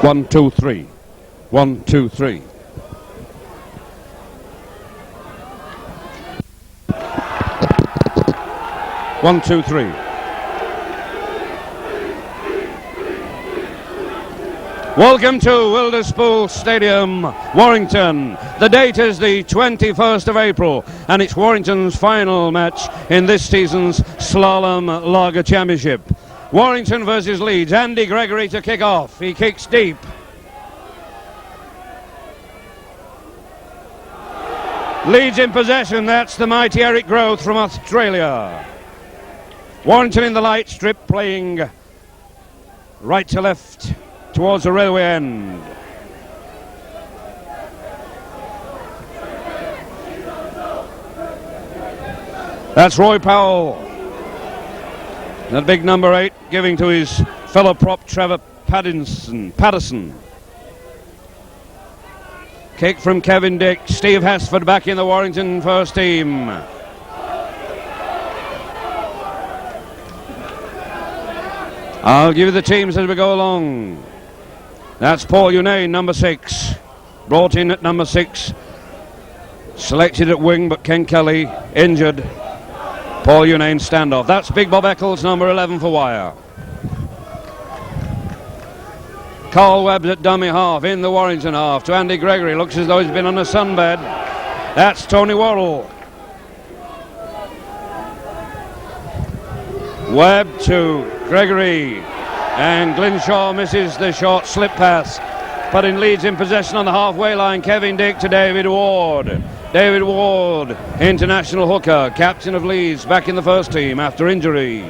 1, 2, 3. 1, 2, 3. One, two, three. Welcome to Wilderspool Stadium, Warrington. The date is the 21st of April, and it's Warrington's final match in this season's Slalom Lager Championship. Warrington versus Leeds. Andy Gregory to kick off. He kicks deep. Leeds in possession. That's the mighty Eric Growth from Australia. Warrington in the light strip, playing right to left towards the railway end. That's Roy Powell, that big number 8, giving to his fellow prop Trevor Patterson. Kick from Kevin Dick. Steve Hasford back in the Warrington first team. I'll give you the teams as we go along. That's Paul Unane, number 6. Brought in at number 6. Selected at wing, but Ken Kelly injured. Paul Unane standoff. That's Big Bob Eccles, number 11 for Wire. Carl Webb's at dummy half, in the Warrington half. To Andy Gregory, looks as though he's been on a sunbed. That's Tony Worrell. Webb to Gregory, and Glynshaw misses the short slip pass, putting Leeds in possession on the halfway line. Kevin Dick to David Ward. David Ward, international hooker, captain of Leeds, back in the first team after injury.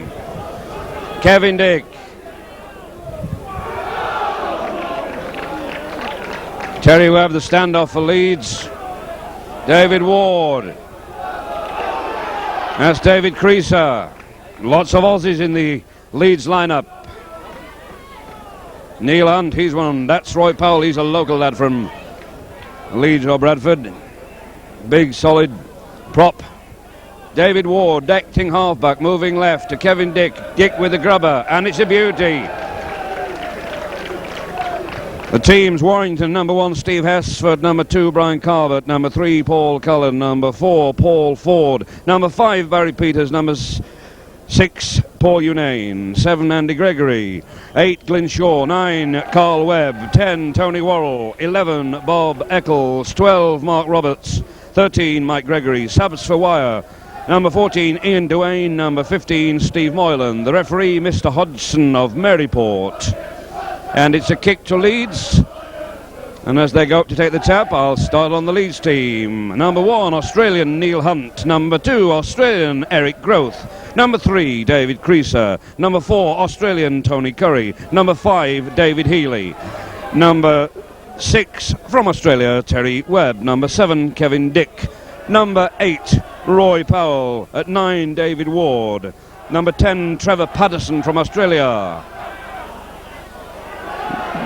Kevin Dick. Terry Webb, the standoff for Leeds. David Ward. That's David Creaser. Lots of Aussies in the Leeds lineup. Neil Hunt, he's one. That's Roy Powell, he's a local lad from Leeds or Bradford. Big, solid prop. David Ward, acting halfback, moving left to Kevin Dick. Dick with the grubber, and it's a beauty. The teams: Warrington, number 1, Steve Hasford, number 2, Brian Carvert, number 3, Paul Cullen, number 4, Paul Ford, number 5, Barry Peters, number 6, Paul Unane, 7, Andy Gregory, 8, Glynshaw, 9, Carl Webb, 10, Tony Worrell, 11, Bob Eccles, 12, Mark Roberts, 13, Mike Gregory. Subs for Wire: number 14, Ian Duane, number 15, Steve Moylan. The referee, Mr. Hodgson of Maryport. And it's a kick to Leeds. And as they go up to take the tap, I'll start on the Leeds team. Number 1, Australian Neil Hunt. Number 2, Australian Eric Growth. Number 3, David Creaser. Number 4, Australian Tony Curry. Number 5, David Healy. Number 6, from Australia, Terry Webb. Number 7, Kevin Dick. Number 8, Roy Powell. At 9, David Ward. Number 10, Trevor Patterson from Australia.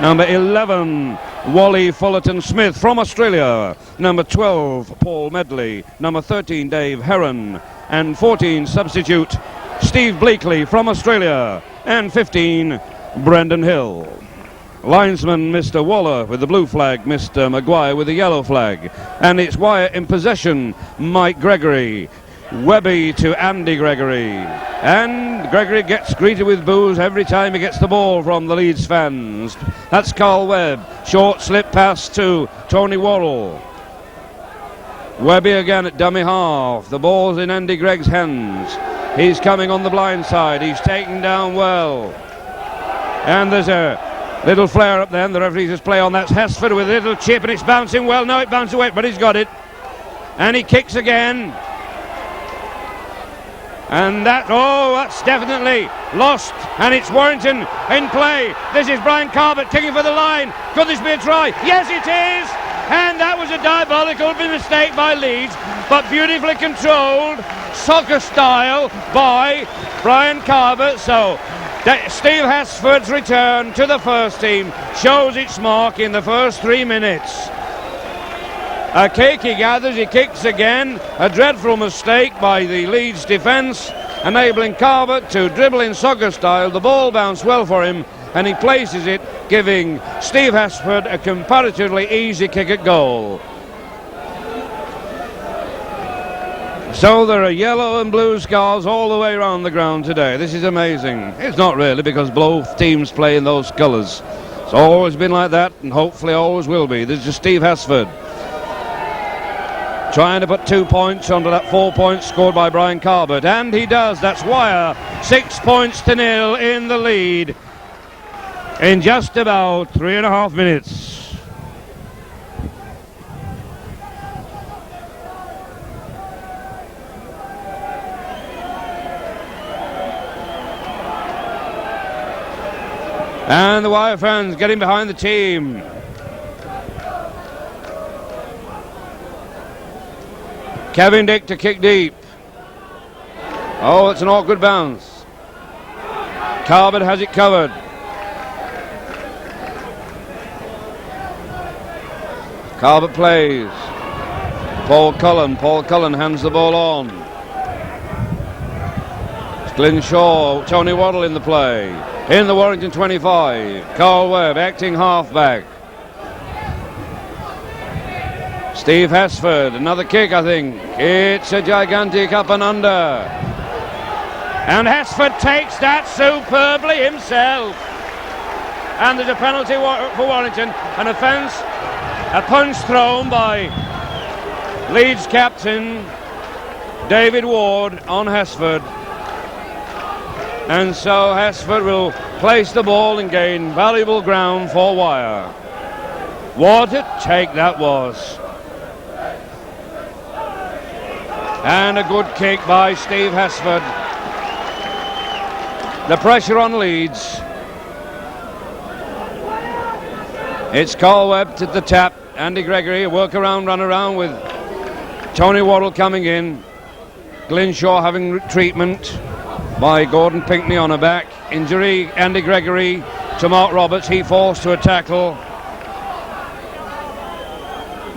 Number 11, Wally Fullerton Smith from Australia. Number 12, Paul Medley. Number 13, Dave Heron. And 14, substitute Steve Bleakley from Australia. And 15, Brendan Hill. Linesman, Mr. Waller with the blue flag, Mr. Maguire with the yellow flag. And it's Wire in possession, Mike Gregory. Webby to Andy Gregory. And Gregory gets greeted with boos every time he gets the ball from the Leeds fans. That's Carl Webb. Short slip pass to Tony Worrell. Webby again at dummy half. The ball's in Andy Gregg's hands. He's coming on the blind side. He's taken down well. And there's a little flare up then. The referee just play on. That's Hasford with a little chip, and it's bouncing well. No, it bounced away, but he's got it. And he kicks again. And that's definitely lost, and it's Warrington in play. This is Brian Carvert kicking for the line. Could this be a try? Yes, it is. And that was a diabolical mistake by Leeds, but beautifully controlled, soccer style, by Brian Carvert. So Steve Hasford's return to the first team shows its mark in the first 3 minutes. A kick, he gathers, he kicks again. A dreadful mistake by the Leeds defence, enabling Carvert to dribble in soccer style. The ball bounced well for him, and he places it giving Steve Hesford a comparatively easy kick at goal. So there are yellow and blue scarves all the way around the ground today. This is amazing. It's not really, because both teams play in those colours. It's always been like that, and hopefully always will be. This is Steve Hesford trying to put 2 points onto that 4 points scored by Brian Carbett, and he does. That's Wyre 6 points to 0 in the lead in just about 3.5 minutes. And the Wyre fans getting behind the team. Kevin Dick to kick deep. Oh, it's an awkward bounce. Carbett has it covered. Carbett plays. Paul Cullen hands the ball on. It's Glyn Shaw, Tony Waddle in the play. In the Warrington 25, Carl Webb acting halfback. Steve Hesford, another kick, I think. It's a gigantic up and under. And Hesford takes that superbly himself. And there's a penalty for Warrington. An offence, a punch thrown by Leeds captain David Ward on Hesford. And so Hesford will place the ball and gain valuable ground for Wyre. What a take that was. And a good kick by Steve Hesford. The pressure on Leeds. It's Carl Webb to the tap. Andy Gregory, a work around, run around with Tony Waddle coming in. Glyn Shaw having treatment by Gordon Pinkney on a back. Injury, Andy Gregory to Mark Roberts. He falls to a tackle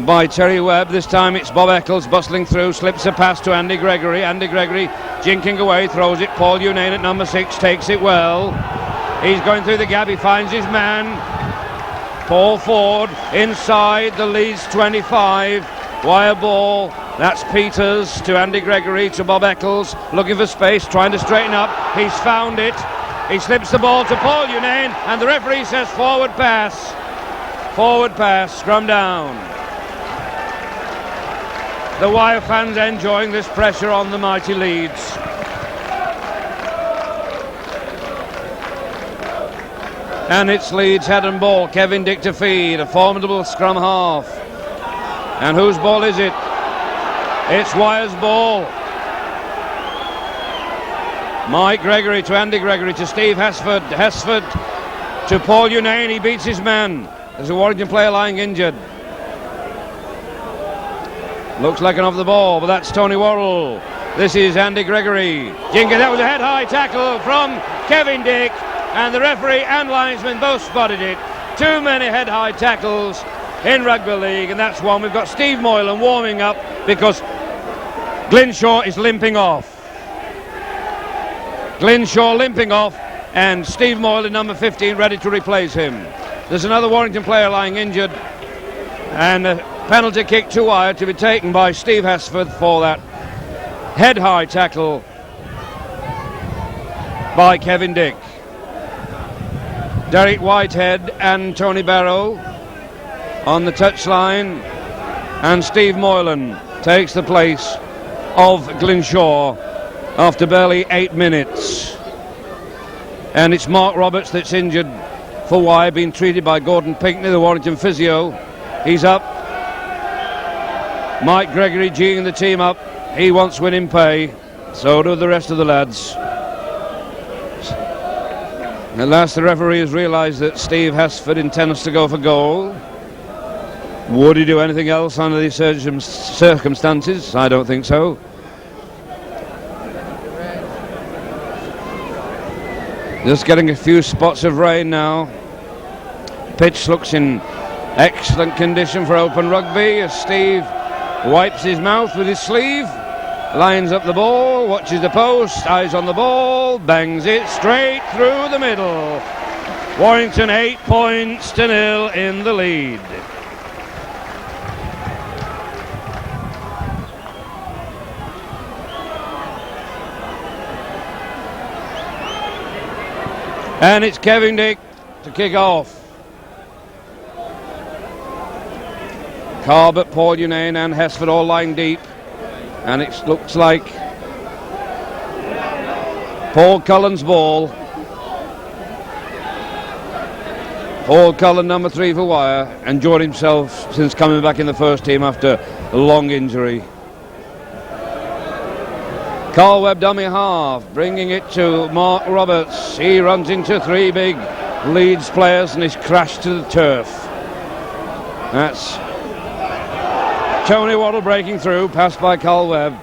by Terry Webb. This time it's Bob Eccles bustling through, slips a pass to Andy Gregory. Andy Gregory jinking away, throws it. Paul Unane at number 6 takes it well. He's going through the gap, he finds his man. Paul Ford inside the Leeds 25. Wire ball. That's Peters to Andy Gregory to Bob Eccles, looking for space, trying to straighten up. He's found it. He slips the ball to Paul Unane, and the referee says forward pass. Forward pass, scrum down. The Wyre fans enjoying this pressure on the mighty Leeds. And it's Leeds head and ball. Kevin Dick to feed, a formidable scrum half. And whose ball is it? It's Wyre's ball. Mike Gregory to Andy Gregory to Steve Hesford. Hesford to Paul Unane. He beats his man. There's a Warrington player lying injured. Looks like an off the ball, but that's Tony Worrell. This is Andy Gregory. Jinker, that was a head-high tackle from Kevin Dick, and the referee and linesman both spotted it. Too many head-high tackles in rugby league, and that's one. We've got Steve Moylan warming up because Glyn Shaw is limping off. Glyn Shaw limping off, and Steve Moylan, number 15, ready to replace him. There's another Warrington player lying injured, and a penalty kick to Wyre to be taken by Steve Hesford for that head-high tackle by Kevin Dick. Derek Whitehead and Tony Barrow on the touchline, and Steve Moylan takes the place of Glyn Shaw after barely 8 minutes. And it's Mark Roberts that's injured for Wyre, being treated by Gordon Pinkney, the Warrington physio. He's up. Mike Gregory geeing the team up. He wants winning pay. So do the rest of the lads. At last the referee has realised that Steve Hesford intends to go for goal. Would he do anything else under these circumstances? I don't think so. Just getting a few spots of rain now. Pitch looks in excellent condition for open rugby as Steve wipes his mouth with his sleeve, lines up the ball, watches the post, eyes on the ball, bangs it straight through the middle. Warrington 8-0 in the lead. And it's Kevin Dick to kick off. Carbot, Paul Unane and Hesford all lying deep. And it looks like Paul Cullen's ball. Paul Cullen, number 3 for wire, enjoyed himself since coming back in the first team after a long injury. Carl Webb dummy half, bringing it to Mark Roberts. He runs into 3 big Leeds players and is crashed to the turf. That's Tony Waddle breaking through, passed by Carl Webb.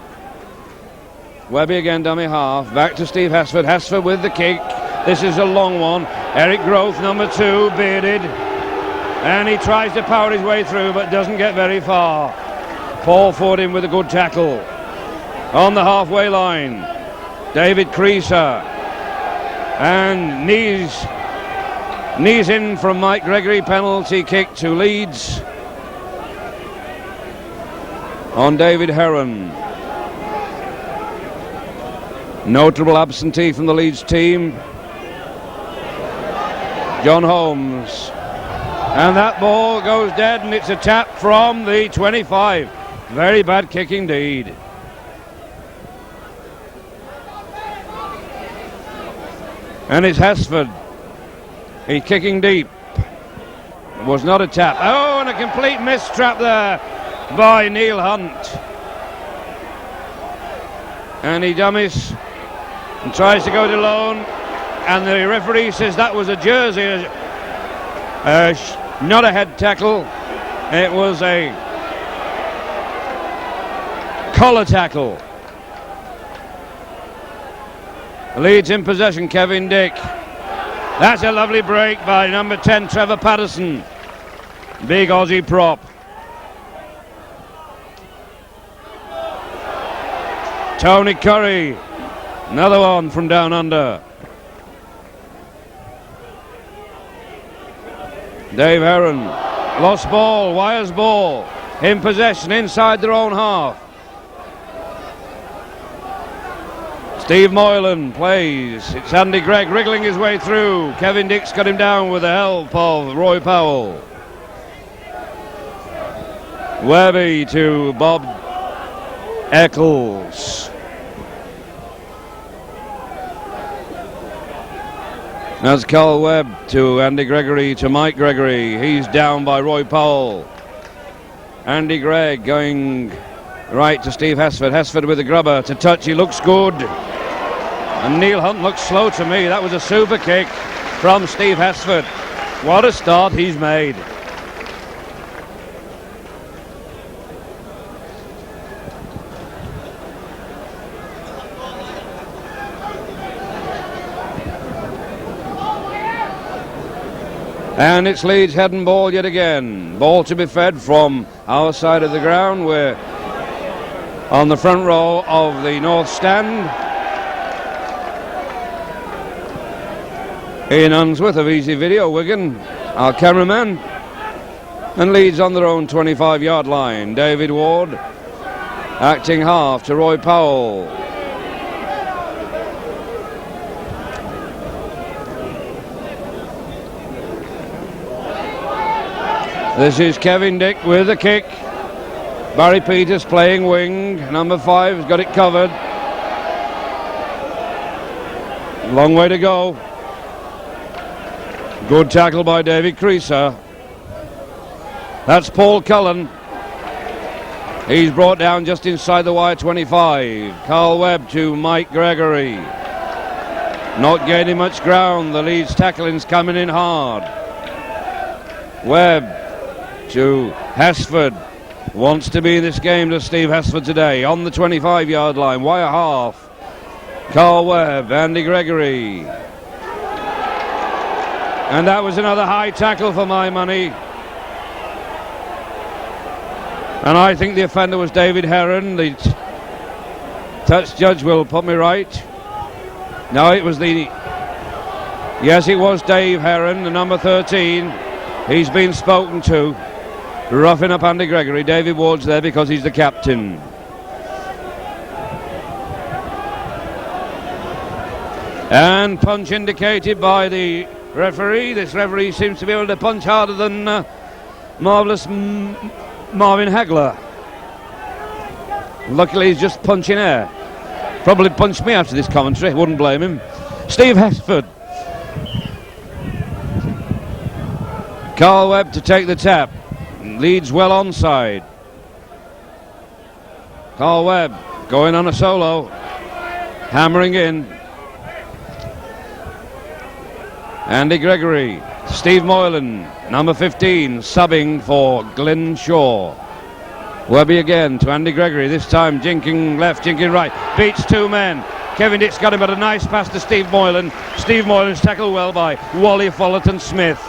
Webby again dummy half, back to Steve Hesford. Hesford with the kick. This is a long one. Eric Groth, number 2, bearded. And he tries to power his way through but doesn't get very far. Paul Ford in with a good tackle. On the halfway line, David Creaser. And knees in from Mike Gregory, penalty kick to Leeds. On David Heron. Notable absentee from the Leeds team, John Holmes. And that ball goes dead and it's a tap from the 25. Very bad kick indeed. And it's Hesford. He's kicking deep. It was not a tap. Oh, and a complete miss trap there by Neil Hunt. And he dummies and tries to go to loan. And the referee says that was a jersey. Not a head tackle. It was a collar tackle. Leeds in possession, Kevin Dick. That's a lovely break by number 10, Trevor Patterson. Big Aussie prop. Tony Curry. Another one from down under. Dave Heron. Lost ball, Wires ball. In possession, inside their own half. Steve Moylan plays. It's Andy Gregg wriggling his way through. Kevin Dick's got him down with the help of Roy Powell. Webby to Bob Eccles. That's Carl Webb to Andy Gregory to Mike Gregory. He's down by Roy Powell. Andy Gregg going right to Steve Hesford. Hesford with the grubber to touch. He looks good. And Neil Hunt looks slow to me. That was a super kick from Steve Hesford. What a start he's made. And it's Leeds head and ball yet again. Ball to be fed from our side of the ground. We're on the front row of the north stand. Ian Unsworth of Easy Video, Wigan, our cameraman. And Leeds on their own 25-yard line. David Ward acting half to Roy Powell. This is Kevin Dick with a kick. Barry Peters playing wing. Number 5 has got it covered. Long way to go. Good tackle by David Creaser. That's Paul Cullen. He's brought down just inside the wire 25. Carl Webb to Mike Gregory. Not gaining much ground. The Leeds tackling's coming in hard. Webb to Hesford. Wants to be in this game to Steve Hesford today. On the 25-yard line. Wire half. Carl Webb, Andy Gregory. And that was another high tackle for my money. And I think the offender was David Heron. The touch judge will put me right. No, it was the Yes, it was Dave Heron, the number 13. He's been spoken to. Roughing up Andy Gregory. David Ward's there because he's the captain. And punch indicated by the referee. This referee seems to be able to punch harder than marvellous Marvin Hagler. Luckily he's just punching air. Probably punched me after this commentary, wouldn't blame him. Steve Hesford. Carl Webb to take the tap. Leeds well onside. Carl Webb going on a solo. Hammering in. Andy Gregory, Steve Moylan, number 15, subbing for Glenn Shaw. Webby again to Andy Gregory, this time jinking left, jinking right, beats two men. Kevin Dick's got him, but a nice pass to Steve Moylan. Steve Moylan's tackled well by Wally Fullerton Smith.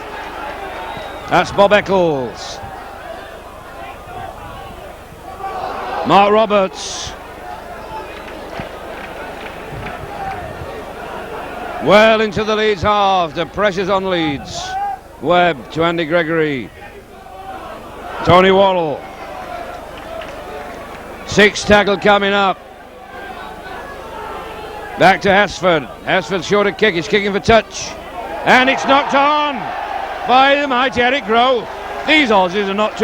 That's Bob Eccles. Mark Roberts. Well into the Leeds half, the pressure's on Leeds. Webb to Andy Gregory. Tony Worrell. Six tackle coming up. Back to Hesford. Hesford short a kick, he's kicking for touch. And it's knocked on by the mighty Eric Grove. These Aussies are not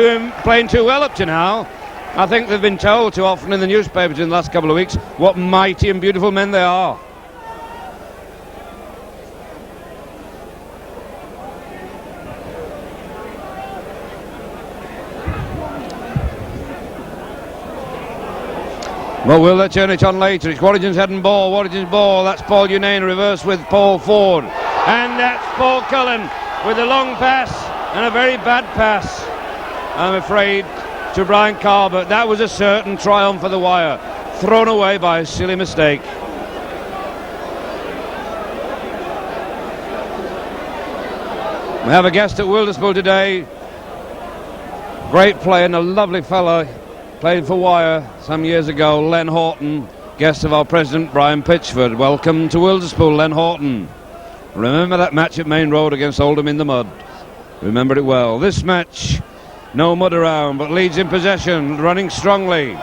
playing too well up to now. I think they've been told too often in the newspapers in the last couple of weeks what mighty and beautiful men they are. Well, will they turn it on later? It's Warrington's head and ball. Warrington's ball. That's Paul Unane reverse with Paul Ford. And that's Paul Cullen with a long pass and a very bad pass, I'm afraid, to Brian Carver. That was a certain triumph for the wire. Thrown away by a silly mistake. We have a guest at Wilderspool today. Great player and a lovely fella. Played for Wire some years ago, Len Horton, guest of our president, Brian Pitchford. Welcome to Wilderspool, Len Horton. Remember that match at Main Road against Oldham in the mud? Remember it well. This match, no mud around, but Leeds in possession, running strongly.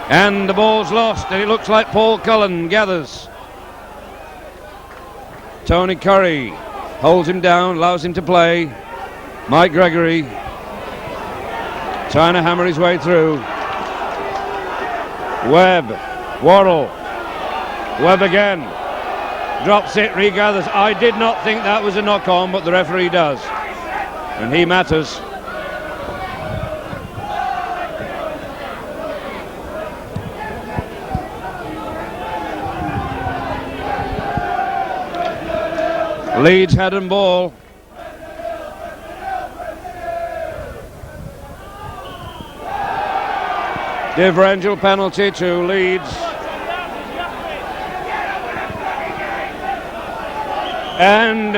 And the ball's lost, and it looks like Paul Cullen gathers. Tony Curry holds him down, allows him to play. Mike Gregory trying to hammer his way through. Webb, Worrell, Webb again, drops it, regathers. I did not think that was a knock on, but the referee does, and he matters. Leeds head and ball. Differential penalty to Leeds. And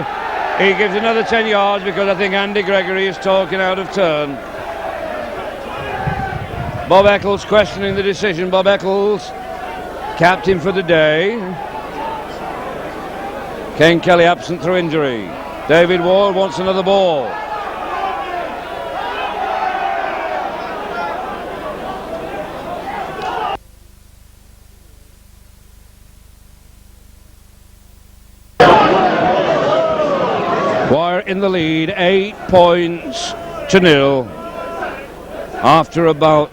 he gives another 10 yards because I think Andy Gregory is talking out of turn. Bob Eccles questioning the decision. Bob Eccles, captain for the day. Kane Kelly absent through injury. David Ward wants another ball. Wire in the lead, 8 points to 0 after about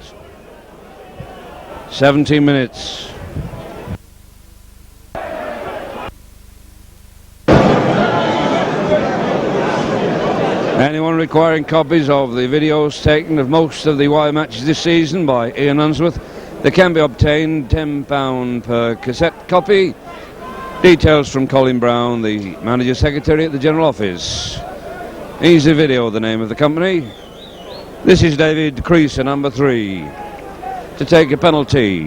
17 minutes. Anyone requiring copies of the videos taken of most of the Wire matches this season by Ian Unsworth, they can be obtained £10 per cassette copy. Details from Colin Brown, the manager secretary at the General Office. Easy Video, the name of the company. This is David Creaser, number 3, to take a penalty.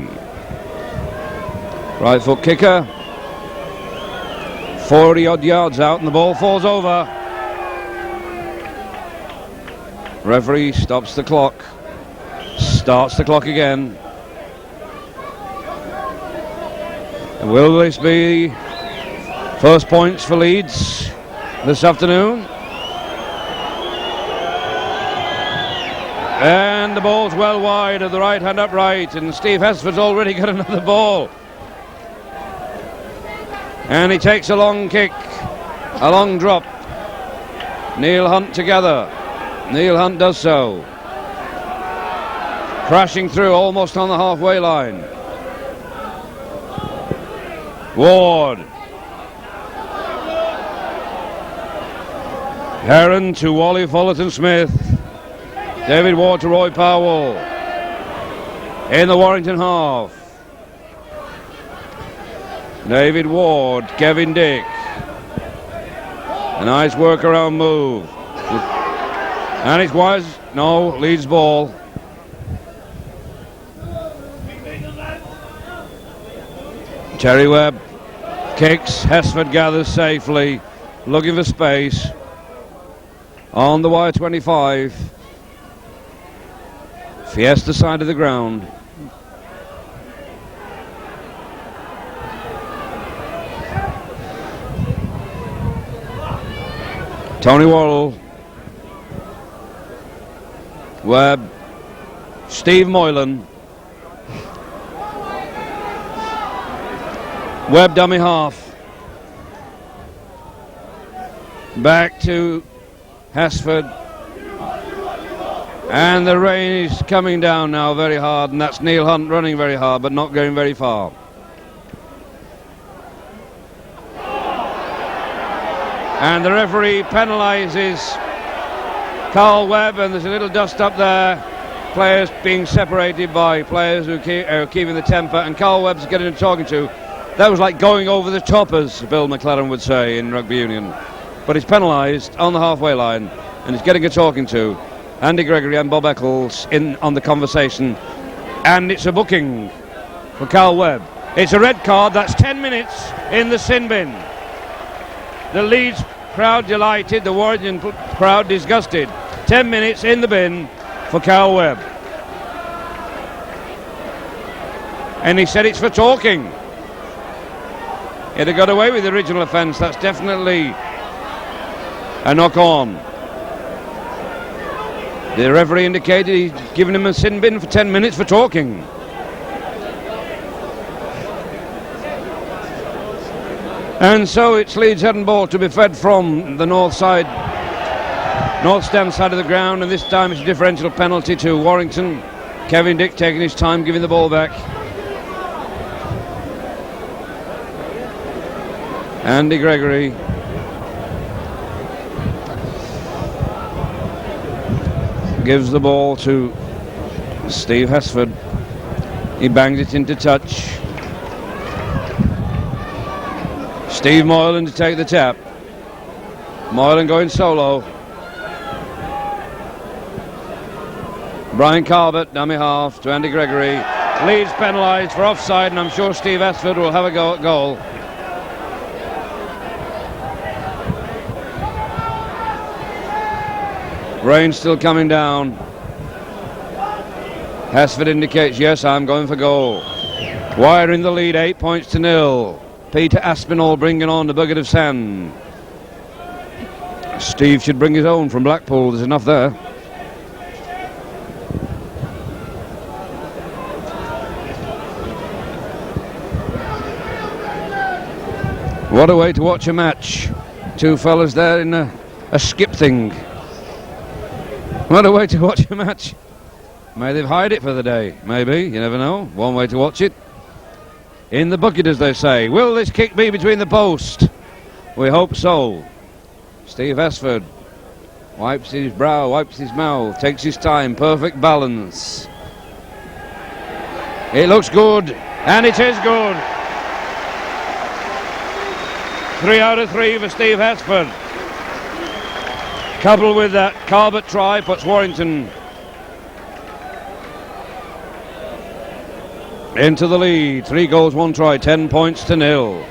Right foot kicker. 40 odd yards out and the ball falls over. Referee stops the clock. Starts the clock again. And will this be first points for Leeds? this afternoon. And the ball's well wide of the right hand upright, and Steve Hesford's already got another ball. And he takes a long kick, a long drop. Neil Hunt together. Neil Hunt does so. Crashing through almost on the halfway line. Ward. Heron to Wally Fullerton Smith. David Ward to Roy Powell. In the Warrington half. David Ward, Kevin Dick. A nice workaround move. And it's wise. No, Leeds ball. Terry Webb kicks. Hesford gathers safely. Looking for space. On the wire 25. Fiesta side of the ground. Tony Worrell. Webb. Steve Moylan. Webb dummy half. Back to Hesford. And the rain is coming down now very hard, and that's Neil Hunt running very hard but not going very far. And the referee penalises Carl Webb, and there's a little dust up there. Players being separated by players who are keeping the temper, and Carl Webb's getting a talking to. That was like going over the top, as Bill McLaren would say in rugby union. But he's penalised on the halfway line, and he's getting a talking to. Andy Gregory and Bob Eccles in on the conversation, and it's a booking for Carl Webb. It's a red card. That's 10 minutes in the sin bin. The Leeds crowd delighted, the Warrington crowd disgusted. 10 minutes in the bin for Carl Webb. And he said it's for talking. He'd have got away with the original offence. That's definitely a knock on. The referee indicated he's given him a sin bin for 10 minutes for talking. And so it's Leeds head and ball to be fed from the north stand side of the ground, and this time it's a differential penalty to Warrington. Kevin Dick taking his time, giving the ball back. Andy Gregory. Gives the ball to Steve Hesford. He bangs it into touch. Steve Moylan to take the tap. Moylan going solo. Brian Carbett, dummy half to Andy Gregory. Leeds penalised for offside, and I'm sure Steve Hesford will have a go at goal. Rain still coming down. Hesford indicates, yes, I'm going for goal. Wire in the lead, 8 points to 0. Peter Aspinall bringing on the bucket of sand. Steve should bring his own from Blackpool. There's enough there. What a way to watch a match. Two fellas there in a skip thing. What a way to watch a match. May they've hired it for the day. Maybe, you never know. One way to watch it. In the bucket, as they say. Will this kick be between the post? We hope so. Steve Hesford wipes his brow, wipes his mouth, takes his time, perfect balance. It looks good, and it is good. 3 out of 3 for Steve Hesford. Coupled with that Carbett try puts Warrington into the lead. 3 goals, 1 try, 10 points to 0.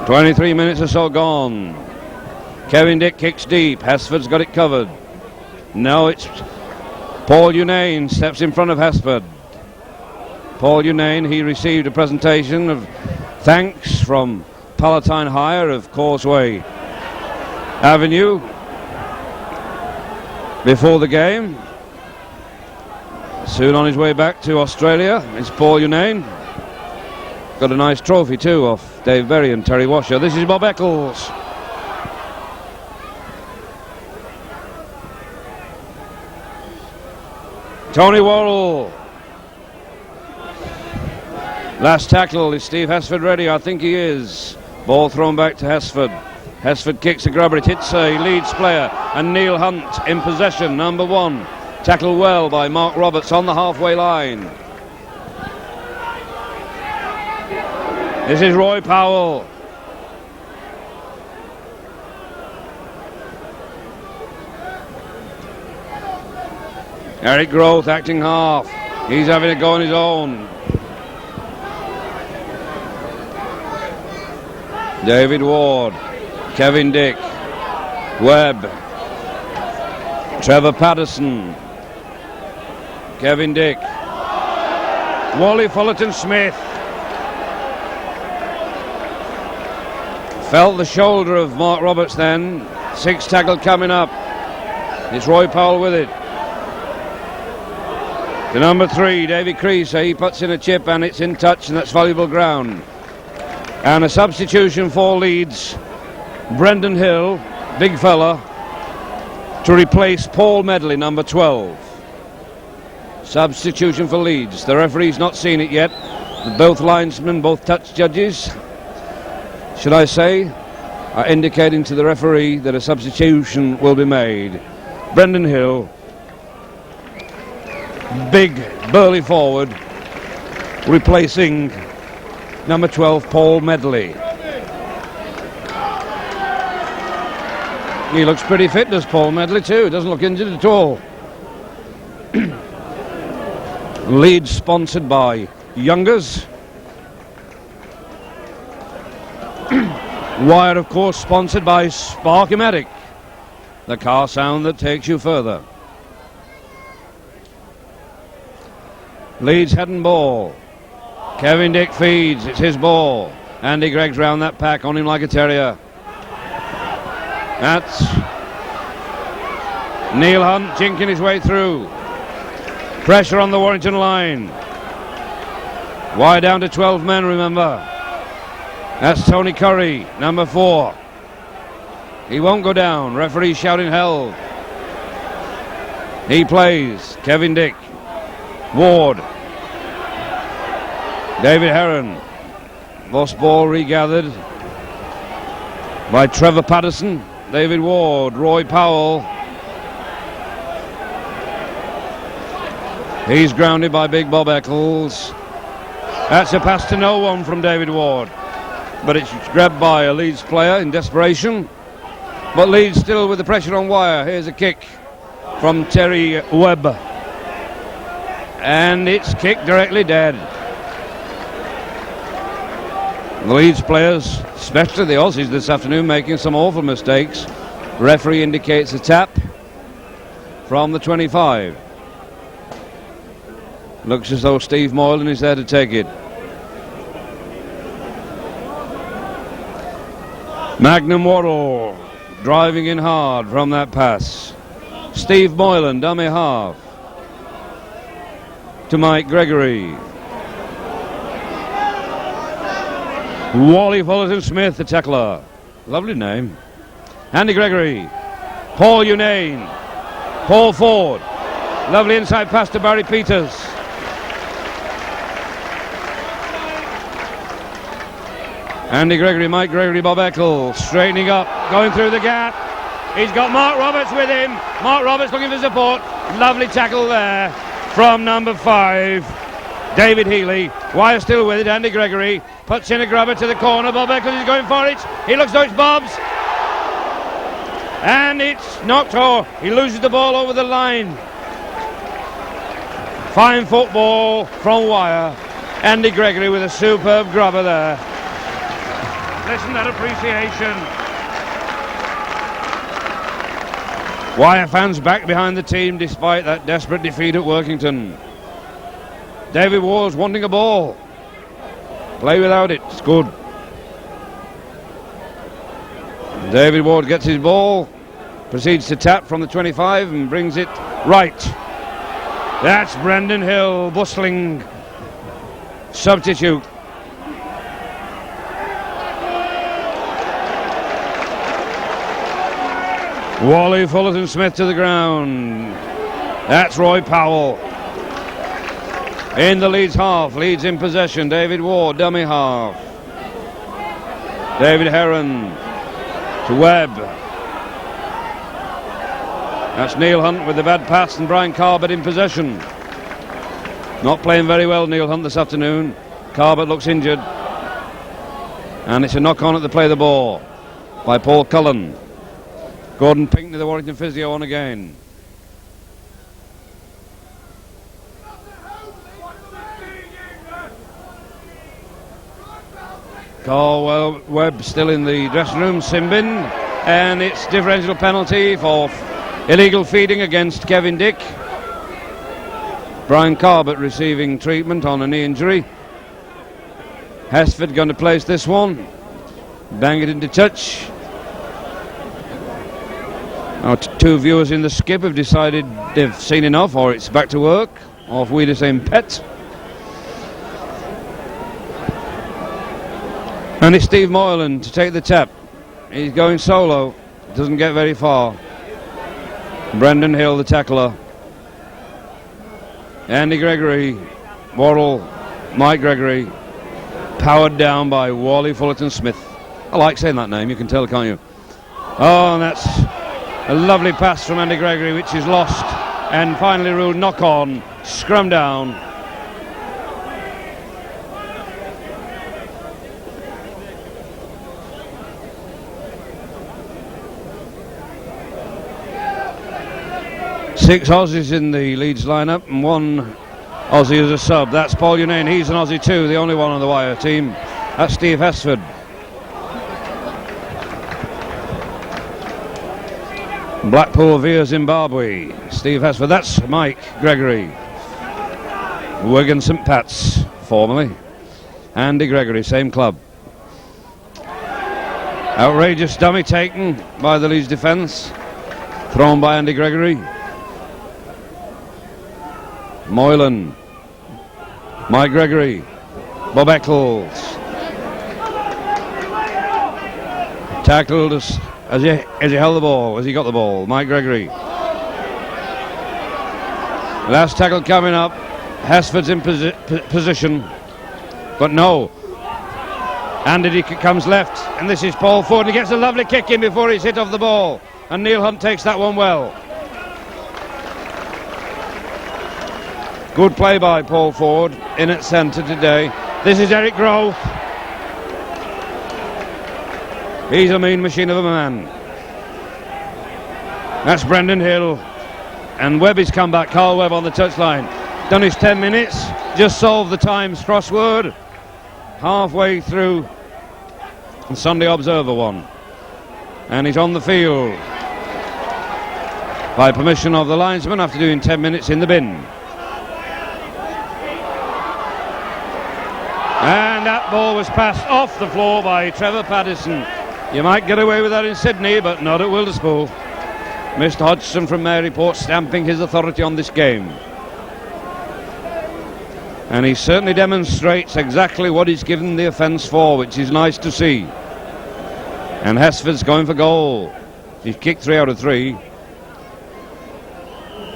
23 minutes or so gone. Kevin Dick kicks deep. Hesford's got it covered. Now it's Paul Unane steps in front of Hesford. Paul Unane, he received a presentation of thanks from Palatine Hire of Causeway Avenue before the game. Soon on his way back to Australia is Paul Unane. Got a nice trophy too off Dave Berry and Terry Washer. This is Bob Eccles. Tony Worrell. Last tackle. Is Steve Hesford ready? I think he is. Ball thrown back to Hesford. Hesford kicks a grabber. It hits a Leeds player. And Neil Hunt in possession. Number 1. Tackled well by Mark Roberts on the halfway line. This is Roy Powell. Eric Groth acting half. He's having a go on his own. David Ward, Kevin Dick, Webb, Trevor Patterson, Kevin Dick, Wally Fullerton Smith. Felt the shoulder of Mark Roberts then. 6 tackle coming up. It's Roy Powell with it. To number 3, Davy Creaser. He puts in a chip and it's in touch, and that's valuable ground. And a substitution for Leeds. Brendan Hill, big fella, to replace Paul Medley, number 12. Substitution for Leeds. The referee's not seen it yet. Both linesmen, both touch judges, should I say, are indicating to the referee that a substitution will be made. Brendan Hill, big burly forward, replacing number 12 Paul Medley. He looks pretty fit, does Paul Medley too. Doesn't look injured at all. Leeds sponsored by Youngers. Wire, of course, sponsored by Sparky-Matic, the car sound that takes you further. Leeds heading ball. Kevin Dick feeds. It's his ball. Andy Gregg's round that pack, on him like a terrier. That's Neil Hunt jinking his way through. Pressure on the Warrington line. Wide down to 12 men, remember. That's Tony Curry, number 4. He won't go down. Referee shouting held. He plays. Kevin Dick. Ward. David Heron. Lost ball regathered by Trevor Patterson. David Ward. Roy Powell. He's grounded by Big Bob Eccles. That's a pass to no one from David Ward, but it's grabbed by a Leeds player in desperation. But Leeds still with the pressure on wire. Here's a kick from Terry Webb, and it's kicked directly dead. The Leeds players, especially the Aussies this afternoon, making some awful mistakes. Referee indicates a tap from the 25. Looks as though Steve Moylan is there to take it. Magnum Worrell driving in hard from that pass. Steve Moylan, dummy half, to Mike Gregory. Wally Fullerton Smith, the tackler. Lovely name. Andy Gregory. Paul Unane. Paul Ford. Lovely inside pass to Barry Peters. Andy Gregory, Mike Gregory, Bob Eccles, straightening up, going through the gap. He's got Mark Roberts with him. Mark Roberts looking for support. Lovely tackle there from number 5, David Healy. Wire still with it. Andy Gregory puts in a grabber to the corner. Bob Eccles is going for it. He looks though it's Bob's. And it's knocked off. He loses the ball over the line. Fine football from wire. Andy Gregory with a superb grabber there. Listen to that appreciation. Wire fans back behind the team despite that desperate defeat at Workington. David Ward's wanting a ball. Play without it. It's good. David Ward gets his ball, proceeds to tap from the 25 and brings it right. That's Brendan Hill, bustling substitute. Wally Fullerton Smith to the ground. That's Roy Powell. In the Leeds half, Leeds in possession. David Ward, dummy half. David Heron to Webb. That's Neil Hunt with the bad pass and Brian Carbett in possession. Not playing very well, Neil Hunt, this afternoon. Carbett looks injured. And it's a knock-on at the play of the ball by Paul Cullen. Gordon Pinkney, the Warrington physio, on again. Carl Webb still in the dressing room, Simbin, and it's differential penalty for illegal feeding against Kevin Dick. Brian Carbett receiving treatment on a knee injury. Hesford going to place this one, bang it into touch. Now two viewers in the skip have decided they've seen enough, or it's back to work, or if we're the same pet. And it's Steve Moylan to take the tap. He's going solo, doesn't get very far. Brendan Hill, the tackler. Andy Gregory, Worrell, Mike Gregory, powered down by Wally Fullerton Smith. I like saying that name, you can tell, can't you? Oh, and that's a lovely pass from Andy Gregory, which is lost, and finally ruled knock on, scrum down. Six Aussies in the Leeds lineup and one Aussie as a sub. That's Paul Unane, he's an Aussie too, the only one on the wire team. That's Steve Hesford. Blackpool via Zimbabwe. Steve Hesford, that's Mike Gregory. Wigan St Pat's, formerly. Andy Gregory, same club. Outrageous dummy taken by the Leeds defence. Thrown by Andy Gregory. Moylan, Mike Gregory, Bob Eccles. Tackled as he held the ball, as he got the ball. Mike Gregory. Last tackle coming up. Hesford's in position, but no. Andy comes left, and this is Paul Ford. He gets a lovely kick in before he's hit off the ball, and Neil Hunt takes that one well. Good play by Paul Ford in at centre today. This is Eric Grove. He's a mean machine of a man. That's Brendan Hill. And Webby's come back. Carl Webb on the touchline. Done his 10 minutes. Just solved the Times crossword. Halfway through the Sunday Observer one. And he's on the field by permission of the linesman after doing 10 minutes in the bin. And that ball was passed off the floor by Trevor Paddison. You might get away with that in Sydney, but not at Wilderspool. Mr. Hodgson from Maryport stamping his authority on this game. And he certainly demonstrates exactly what he's given the offence for, which is nice to see. And Hesford's going for goal. He's kicked 3 out of 3.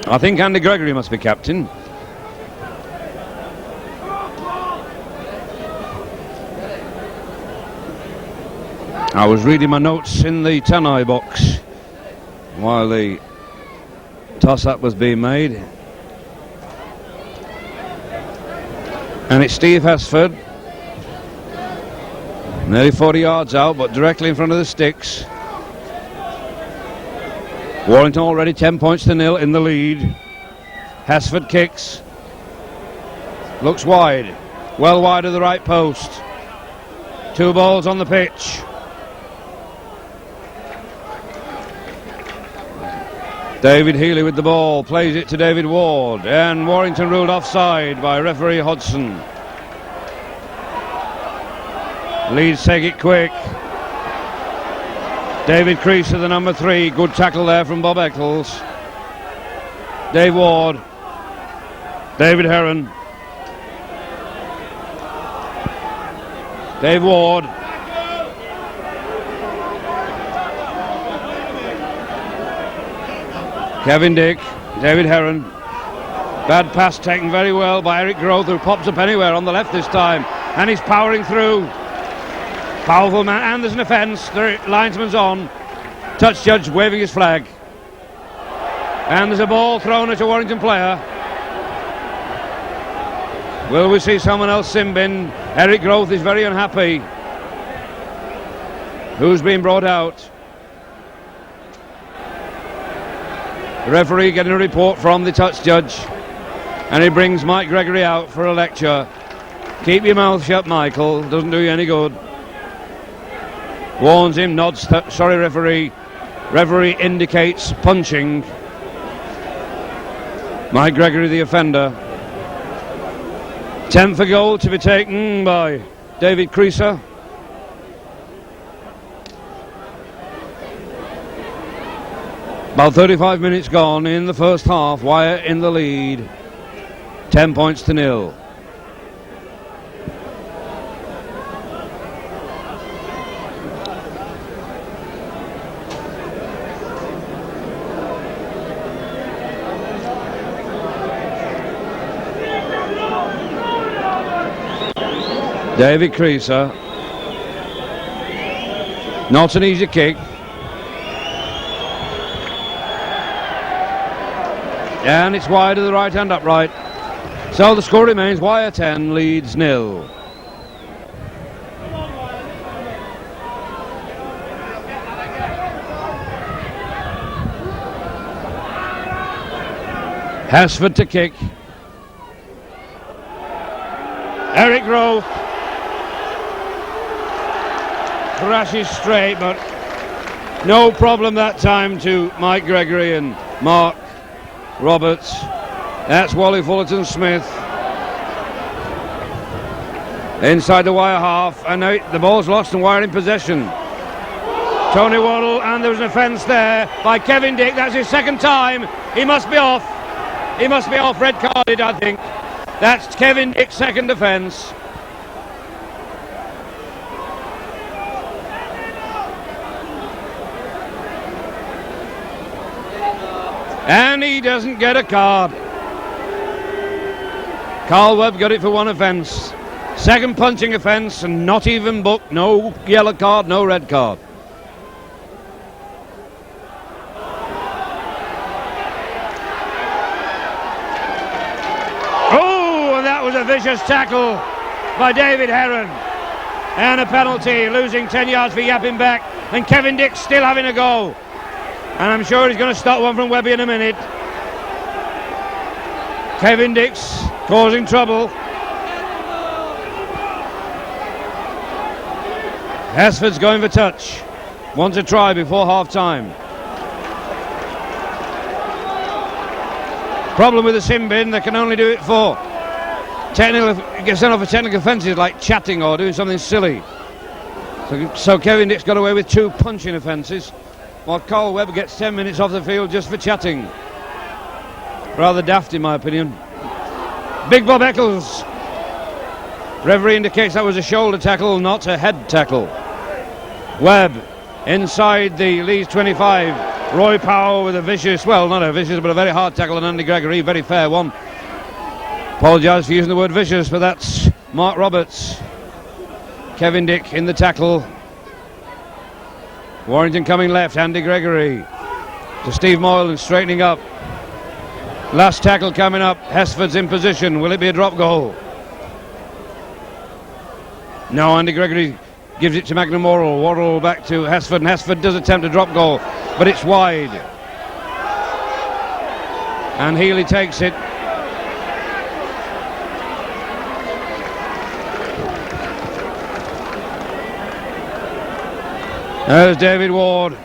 I think Andy Gregory must be captain. I was reading my notes in the Tannoy box while the toss-up was being made. And it's Steve Hesford. Nearly 40 yards out, but directly in front of the sticks. Warrington already 10 points to 0 in the lead. Hesford kicks. Looks wide. Well wide of the right post. 2 balls on the pitch. David Healy with the ball, plays it to David Ward, and Warrington ruled offside by referee Hodgson. Leeds take it quick. David Creaser, the number 3. Good tackle there from Bob Eccles. Dave Ward. David Heron. Dave Ward. Kevin Dick. David Heron. Bad pass taken very well by Eric Groth, who pops up anywhere on the left this time. And he's powering through. Powerful man. And there's an offence. The linesman's on. Touch judge waving his flag. And there's a ball thrown at a Warrington player. Will we see someone else sin bin? Eric Groth is very unhappy. Who's been brought out? The referee getting a report from the touch judge. And he brings Mike Gregory out for a lecture. Keep your mouth shut, Michael. Doesn't do you any good. Warns him, nods, sorry referee. Referee indicates punching. Mike Gregory, the offender. 10 for goal to be taken by David Creaser. About 35 minutes gone in the first half. Wyre in the lead. 10 points to 0. David Creaser. Not an easy kick. And it's wide to the right hand upright. So the score remains Wyre 10, Leeds 0. Hasford to kick. Eric Groth crashes straight, but no problem that time to Mike Gregory and Mark Roberts. That's Wally Fullerton-Smith inside the Wyre half, and now the ball's lost and Wyre in possession. Tony Waddle, and there was an offence there by Kevin Dick. That's his second time. He must be off. He must be off, red carded, I think. That's Kevin Dick's second offence. And he doesn't get a card. Carl Webb got it for one offence. Second punching offence and not even booked. No yellow card, no red card. Oh, and that was a vicious tackle by David Heron. And a penalty, losing 10 yards for yapping back. And Kevin Dick still having a go. And I'm sure he's going to stop one from Webby in a minute. Kevin Dick's causing trouble. Hasford's going for touch. Wants a try before half-time. Problem with the sin bin, they can only do it for technical, get sent off for technical offences like chatting or doing something silly. So Kevin Dick's got away with 2 punching offences, while Carl Webb gets 10 minutes off the field just for chatting. Rather daft in my opinion. Big Bob Eccles. Referee indicates that was a shoulder tackle, not a head tackle. Webb inside the Leeds 25. Roy Powell with a vicious, well not a vicious but a very hard tackle on Andy Gregory, very fair one. Apologise for using the word vicious, but that's Mark Roberts. Kevin Dick in the tackle. Warrington coming left, Andy Gregory to Steve Moylan straightening up. Last tackle coming up, Hesford's in position, will it be a drop goal? No, Andy Gregory gives it to McNamara. Waddle back to Hesford, and Hesford does attempt a drop goal, but it's wide. And Healy takes it. There's David Ward.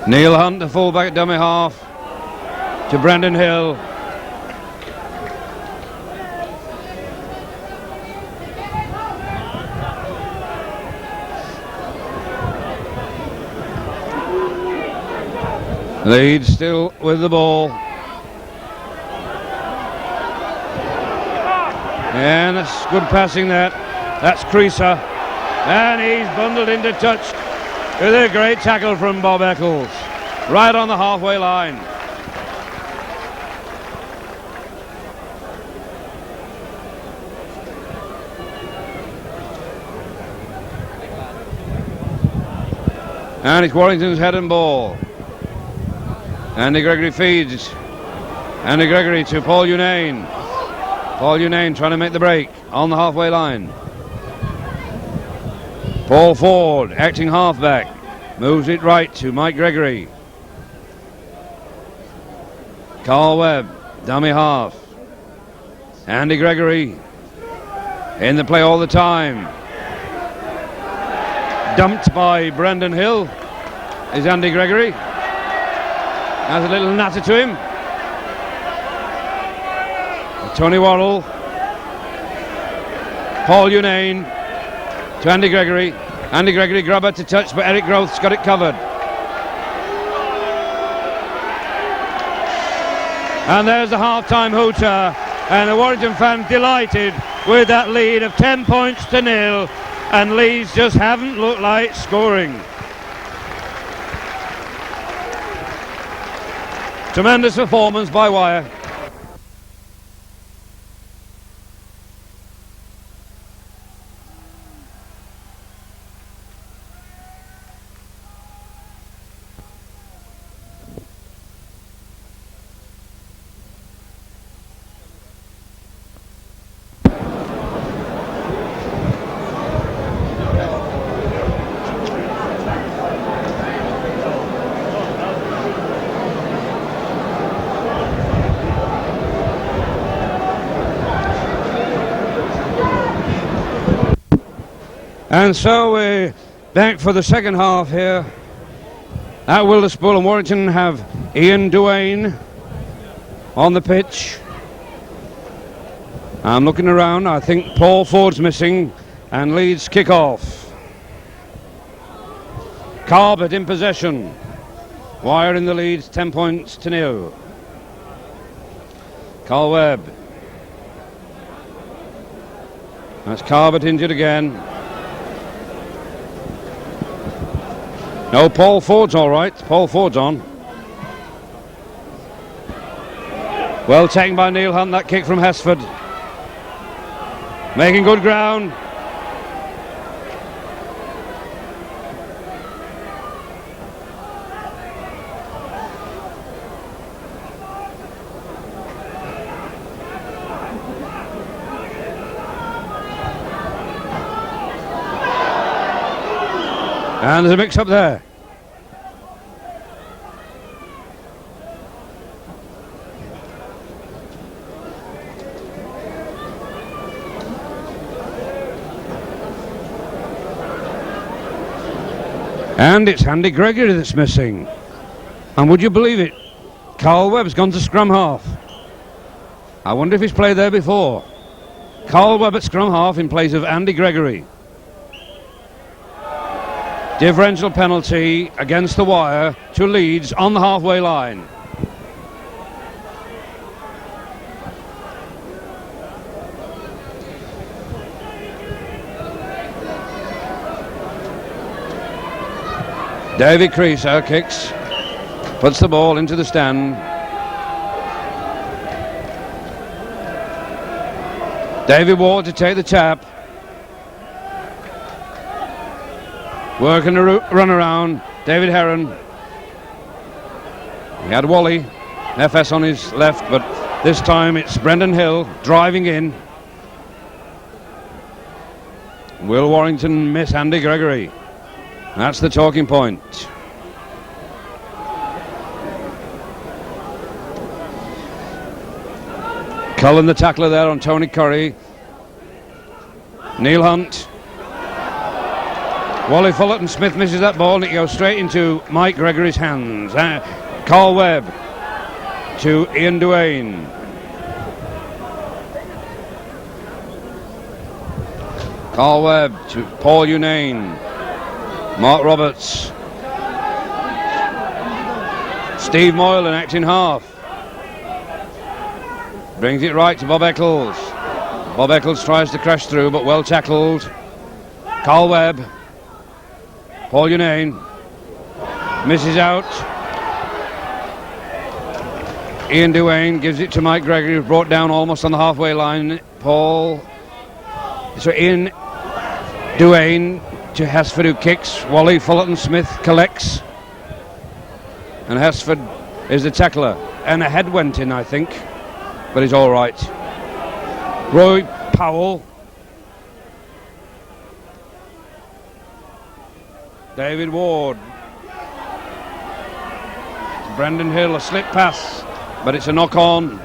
Neil Hunt, the fullback at dummy half, to Brendan Hill. Leeds still with the ball. And that's good passing that. That's Creaser. And he's bundled into touch with a great tackle from Bob Eccles. Right on the halfway line. And it's Warrington's head and ball. Andy Gregory feeds. Andy Gregory to Paul Unane. Paul Unane trying to make the break on the halfway line. Paul Ford, acting halfback, moves it right to Mike Gregory. Carl Webb, dummy half. Andy Gregory in the play all the time. Dumped by Brendan Hill is Andy Gregory. Has a little natter to him. Tony Worrell. Paul Unane to Andy Gregory. Andy Gregory grabber to touch, but Eric Groth's got it covered. And there's the half-time hooter, and the Warrington fan delighted with that lead of 10 points to 0, and Leeds just haven't looked like scoring. Tremendous performance by Wire. And so we're back for the second half here at Wilderspool, and Warrington have Ian Duane on the pitch. I'm looking around, I think Paul Ford's missing, and Leeds kick off. Carbett in possession. Wire in the lead, 10 points to 0. Carl Webb. That's Carbett injured again. No, Paul Ford's all right. Paul Ford's on. Well taken by Neil Hunt, that kick from Hesford. Making good ground. And there's a mix-up there. And it's Andy Gregory that's missing. And would you believe it? Carl Webb's gone to scrum half. I wonder if he's played there before. Carl Webb at scrum half in place of Andy Gregory. Differential penalty against the Wire to Leeds on the halfway line. David Creaser kicks, puts the ball into the stand. David Ward to take the tap. Working a run around, David Heron. He had Wally, FS on his left, but this time it's Brendan Hill driving in. Will Warrington miss Andy Gregory? That's the talking point. Cullen the tackler there on Tony Curry. Neil Hunt. Wally Fullerton Smith misses that ball and it goes straight into Mike Gregory's hands. Carl Webb to Ian Duane. Carl Webb to Paul Unane. Mark Roberts. Steve Moylan acting half. Brings it right to Bob Eccles. Bob Eccles tries to crash through, but well tackled. Carl Webb. Paul Unane. Misses out. Ian Duane gives it to Mike Gregory, who's brought down almost on the halfway line. Ian Duane to Hesford, who kicks. Wally Fullerton Smith collects. And Hesford is the tackler. And a head went in, I think. But he's all right. Roy Powell. David Ward. Brendan Hill, a slip pass, but it's a knock on.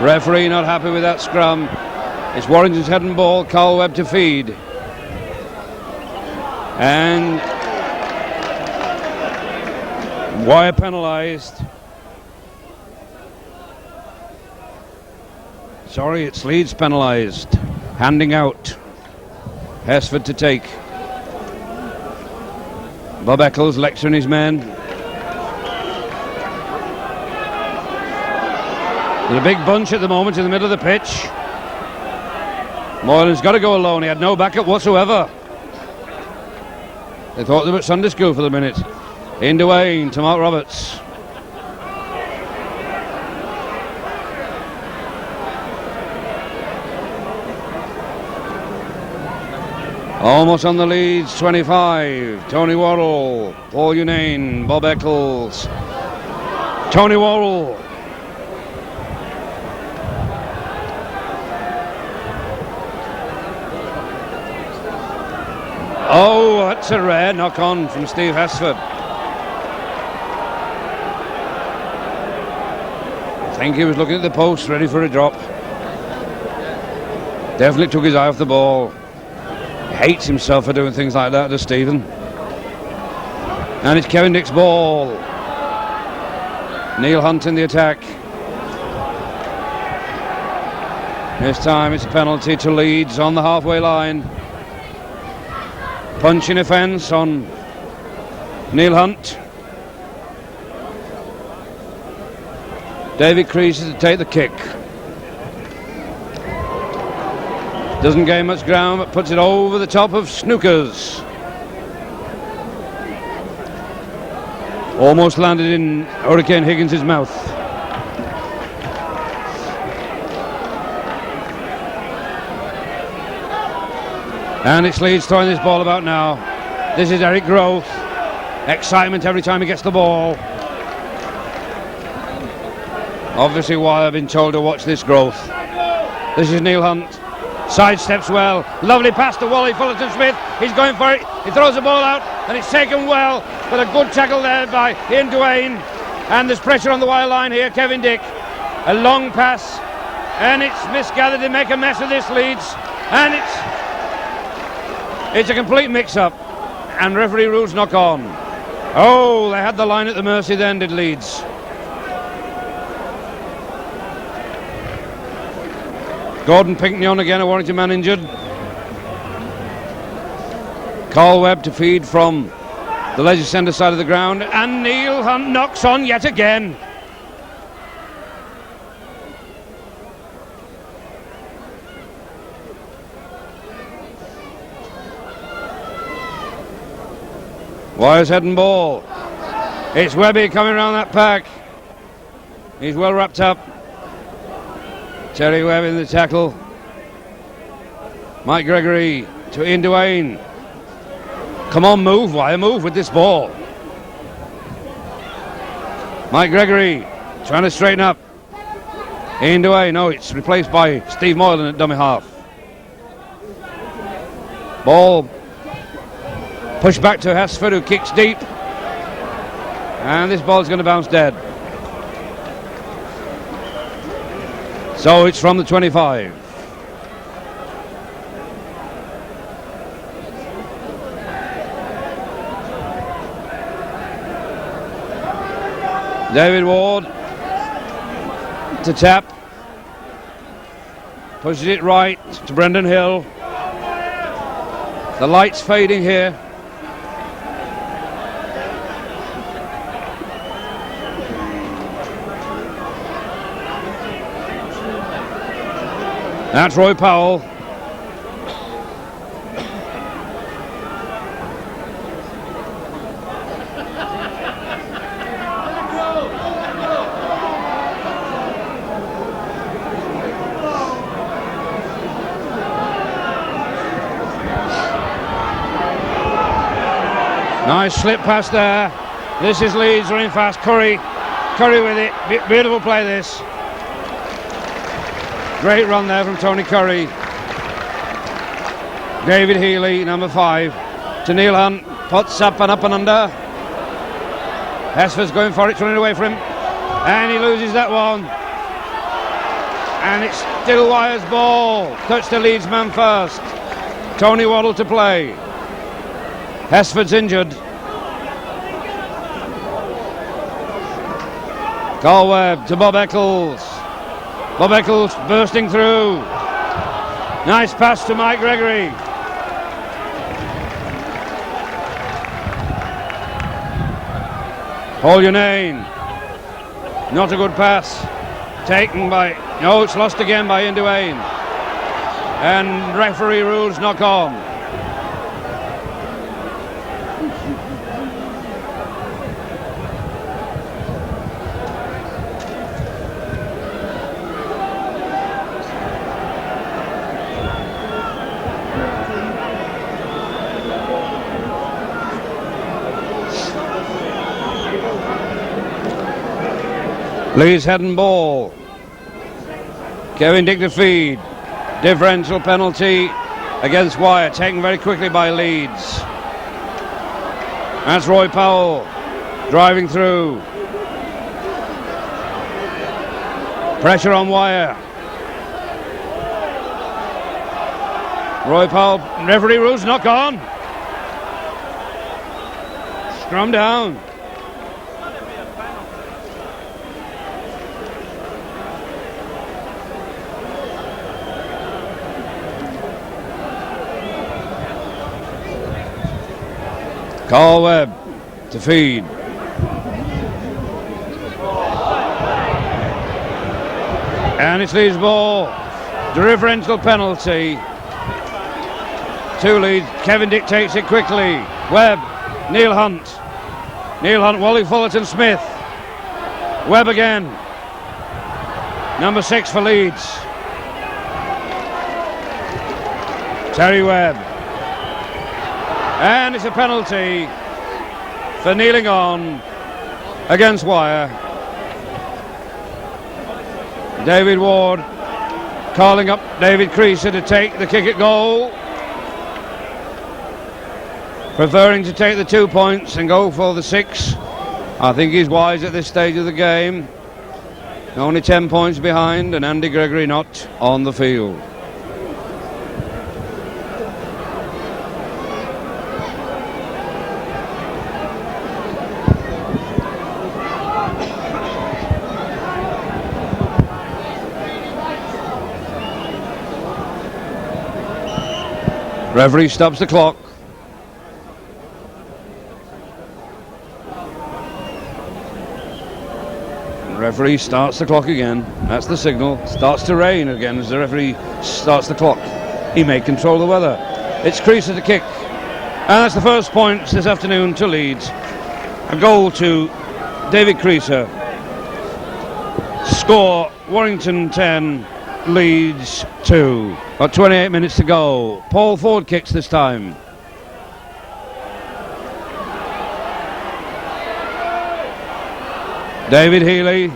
Referee not happy with that scrum. It's Warrington's head and ball. Carl Webb to feed. And Wire penalised. Sorry, it's Leeds penalised. Handing out. Hesford to take. Bob Eccles lecturing his men. There's a big bunch at the moment in the middle of the pitch. Moylan's got to go alone. He had no backup whatsoever. They thought they were at Sunday school for the minute. In Duane to Mark Roberts. Almost on the Leeds 25. Tony Worrell, Paul Unane, Bob Eccles. Tony Worrell. Oh, that's a rare knock on from Steve Hesford. I think he was looking at the post, ready for a drop. Definitely took his eye off the ball. He hates himself for doing things like that, does Stephen? And it's Kevin Dick's ball. Neil Hunt in the attack. This time it's a penalty to Leeds on the halfway line. Punching offence on Neil Hunt. David Creasy to take the kick. Doesn't gain much ground, but puts it over the top of Snookers. Almost landed in Hurricane Higgins' mouth. And it's Leeds throwing this ball about now. This is Eric Growth. Excitement every time he gets the ball. Obviously why I've been told to watch this Growth. This is Neil Hunt. Sidesteps well. Lovely pass to Wally Fullerton Smith. He's going for it. He throws the ball out and it's taken well. But a good tackle there by Ian Duane. And there's pressure on the wire line here. Kevin Dick. A long pass. And it's misgathered. They make a mess of this Leeds. And it's a complete mix-up, and referee rules knock on. Oh, they had the line at the mercy then, did Leeds. Gordon Pinkney on again, a Warrington man injured. Carl Webb to feed from the leisure centre side of the ground, and Neil Hunt knocks on yet again. Wires head and ball. It's Webby coming around that pack. He's well wrapped up. Terry Webb in the tackle. Mike Gregory to Ian Duane. Come on, move, Wire, move with this ball. Mike Gregory trying to straighten up. Ian Duane, no, it's replaced by Steve Moylan at dummy half. Ball pushed back to Hesford, who kicks deep. And this ball's going to bounce dead. So it's from the 25. David Ward to tap. pushes it right to Brendan Hill. The light's fading here. That's Roy Powell. Nice slip pass there. This is Leeds running fast. Curry with it. Beautiful play this. Great run there from Tony Curry. David Healy, number 5, to Neil Hunt. Puts up and under. Hesford's going for it, running away from him. And he loses that one. And it's still Wyre's ball. Touch the Leeds man first. Tony Waddle to play. Hesford's injured. Carl Webb to Bob Eccles. Bob Eccles bursting through. Nice pass to Mike Gregory. Paul Unane. Not a good pass. Taken by... No, it's lost again by Ian Duane. And referee rules knock on. Leeds head and ball. Kevin Dick to feed. Differential penalty against Wyre, taken very quickly by Leeds. That's Roy Powell driving through. Pressure on Wyre. Roy Powell, referee rules, knock on. Scrum down. Carl Webb to feed. And it's Leeds ball. Differential penalty. 2 Leeds. Kevin Dick takes it quickly. Webb. Neil Hunt. Neil Hunt, Wally Fullerton Smith. Webb again. Number 6 for Leeds. Terry Webb. And it's a penalty for kneeling on against Wyre. David Ward calling up David Creaser to take the kick at goal. Preferring to take the 2 points and go for the 6. I think he's wise at this stage of the game. Only 10 points behind and Andy Gregory not on the field. Referee stops the clock. Referee starts the clock again. That's the signal. Starts to rain again as the referee starts the clock. He may control the weather. It's Creaser to kick. And that's the first point this afternoon to Leeds. A goal to David Creaser. Score Warrington 10, Leeds 2. About 28 minutes to go. Paul Ford kicks this time. David Healy,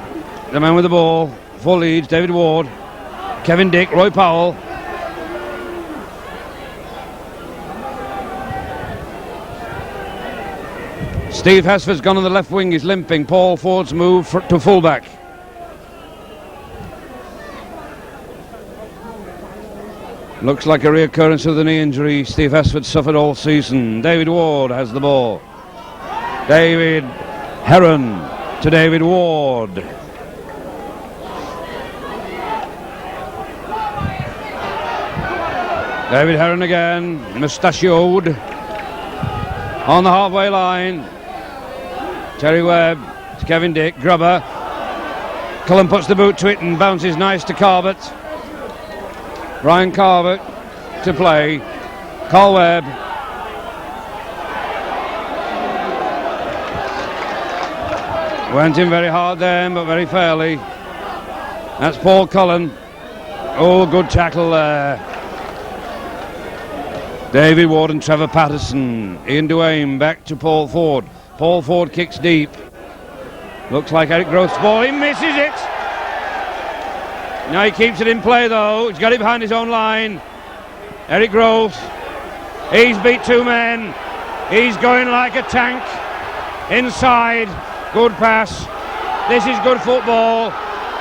the man with the ball. For Leeds, David Ward. Kevin Dick, Roy Powell. Steve Hesford's gone on the left wing, he's limping. Paul Ford's move to fullback. Looks like a reoccurrence of the knee injury Steve Hesford suffered all season. David Ward has the ball. David Heron to David Ward. David Heron again, mustachioed. On the halfway line. Terry Webb to Kevin Dick, Grubber. Cullen puts the boot to it and bounces nice to Carvert. Brian Carvert to play. Carl Webb. Went in very hard then, but very fairly. That's Paul Cullen. Oh, good tackle there. David Ward and Trevor Patterson. Ian Duane back to Paul Ford. Paul Ford kicks deep. Looks like Eric Groth's ball. He misses it. Now he keeps it in play though. He's got it behind his own line. Eric Groth. He's beat two men. He's going like a tank. Inside. Good pass. This is good football.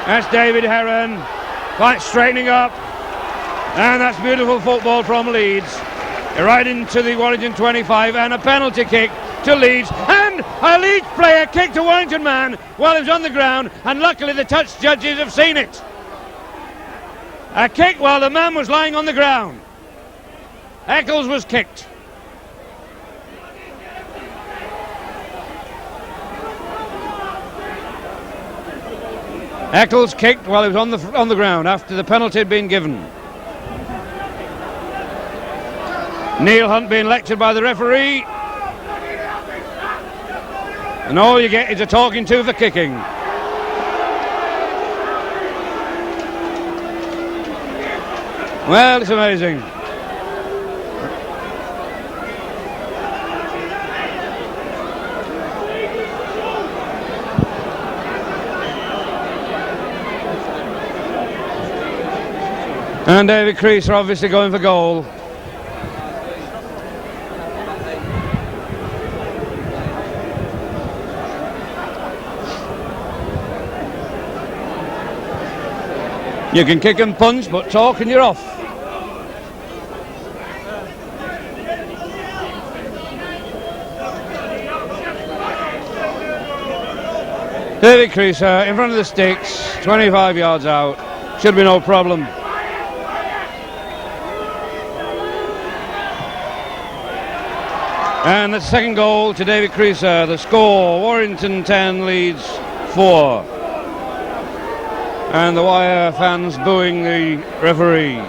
That's David Heron. Quite straightening up. And that's beautiful football from Leeds. Right into the Warrington 25 and a penalty kick to Leeds. And a Leeds player kicked a Warrington man while he was on the ground. And luckily the touch judges have seen it. A kick while the man was lying on the ground. Eccles was kicked. Eccles kicked while he was on the ground after the penalty had been given. Neil Hunt being lectured by the referee. And all you get is a talking to for kicking. Well, it's amazing. And David Crease are obviously going for goal. You can kick and punch, but talk and you're off. David Crease in front of the sticks, 25 yards out. Should be no problem. And the second goal to David Crease. The score, Warrington 10, Leeds 4. And the Wire fans booing the referee.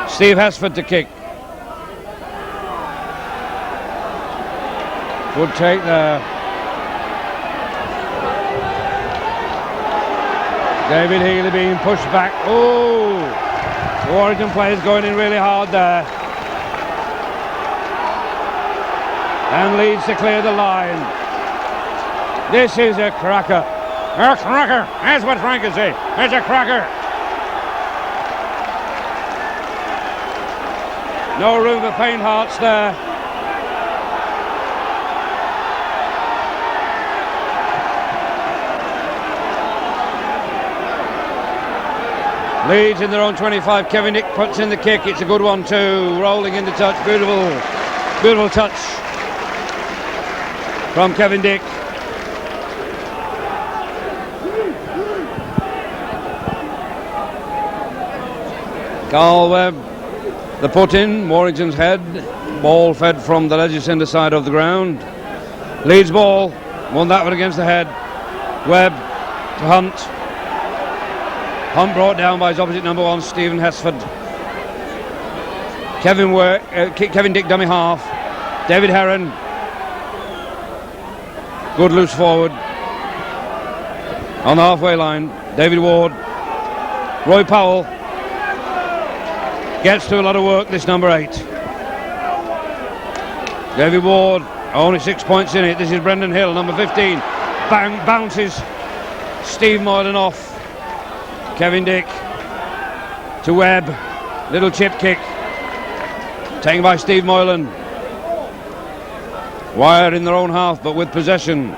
Steve Hesford to kick. Good take there. David Healy being pushed back. Oh! The Warrington players going in really hard there. And Leeds to clear the line. This is a cracker. A cracker. That's what Frank would say. It's a cracker. No room for faint hearts there. Leeds in their own 25. Kevin Dick puts in the kick. It's a good one too. Rolling into touch. Beautiful, beautiful touch from Kevin Dick. Carl Webb, the put in, Warrington's head. Ball fed from the Leicester side of the ground. Leeds ball, won that one against the head. Webb to Hunt. Hunt brought down by his opposite number one, Stephen Hesford. Kevin Dick dummy half. David Heron. Good loose forward. On the halfway line, David Ward. Roy Powell. Gets to a lot of work, this number 8. David Ward, only 6 points in it. This is Brendan Hill, number 15. Bang, bounces Steve Moylan off. Kevin Dick to Webb. Little chip kick. Taken by Steve Moylan. Wire in their own half, but with possession.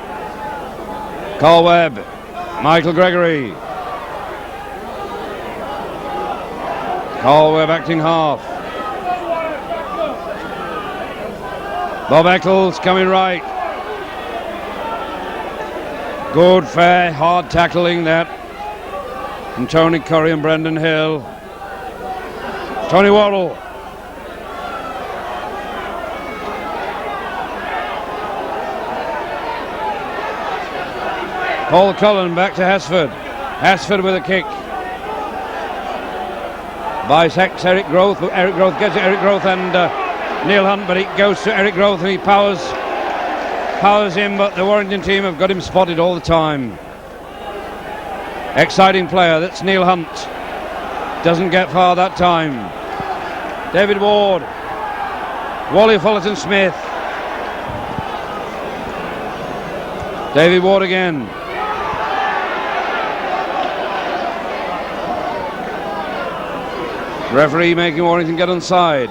Carl Webb. Michael Gregory. Carl Webb acting half. Bob Eccles coming right. Good, fair, hard tackling that from Tony Curry and Brendan Hill. Tony Worrell Paul Cullen back to Hesford. Hesford with a kick. Bisects Eric Groth. Eric Groth gets it. Eric Groth and Neil Hunt, but it goes to Eric Groth and he powers him, but the Warrington team have got him spotted all the time. Exciting player, that's Neil Hunt. Doesn't get far that time. David Ward. Wally Fullerton Smith. David Ward again. Referee making Warrington get onside.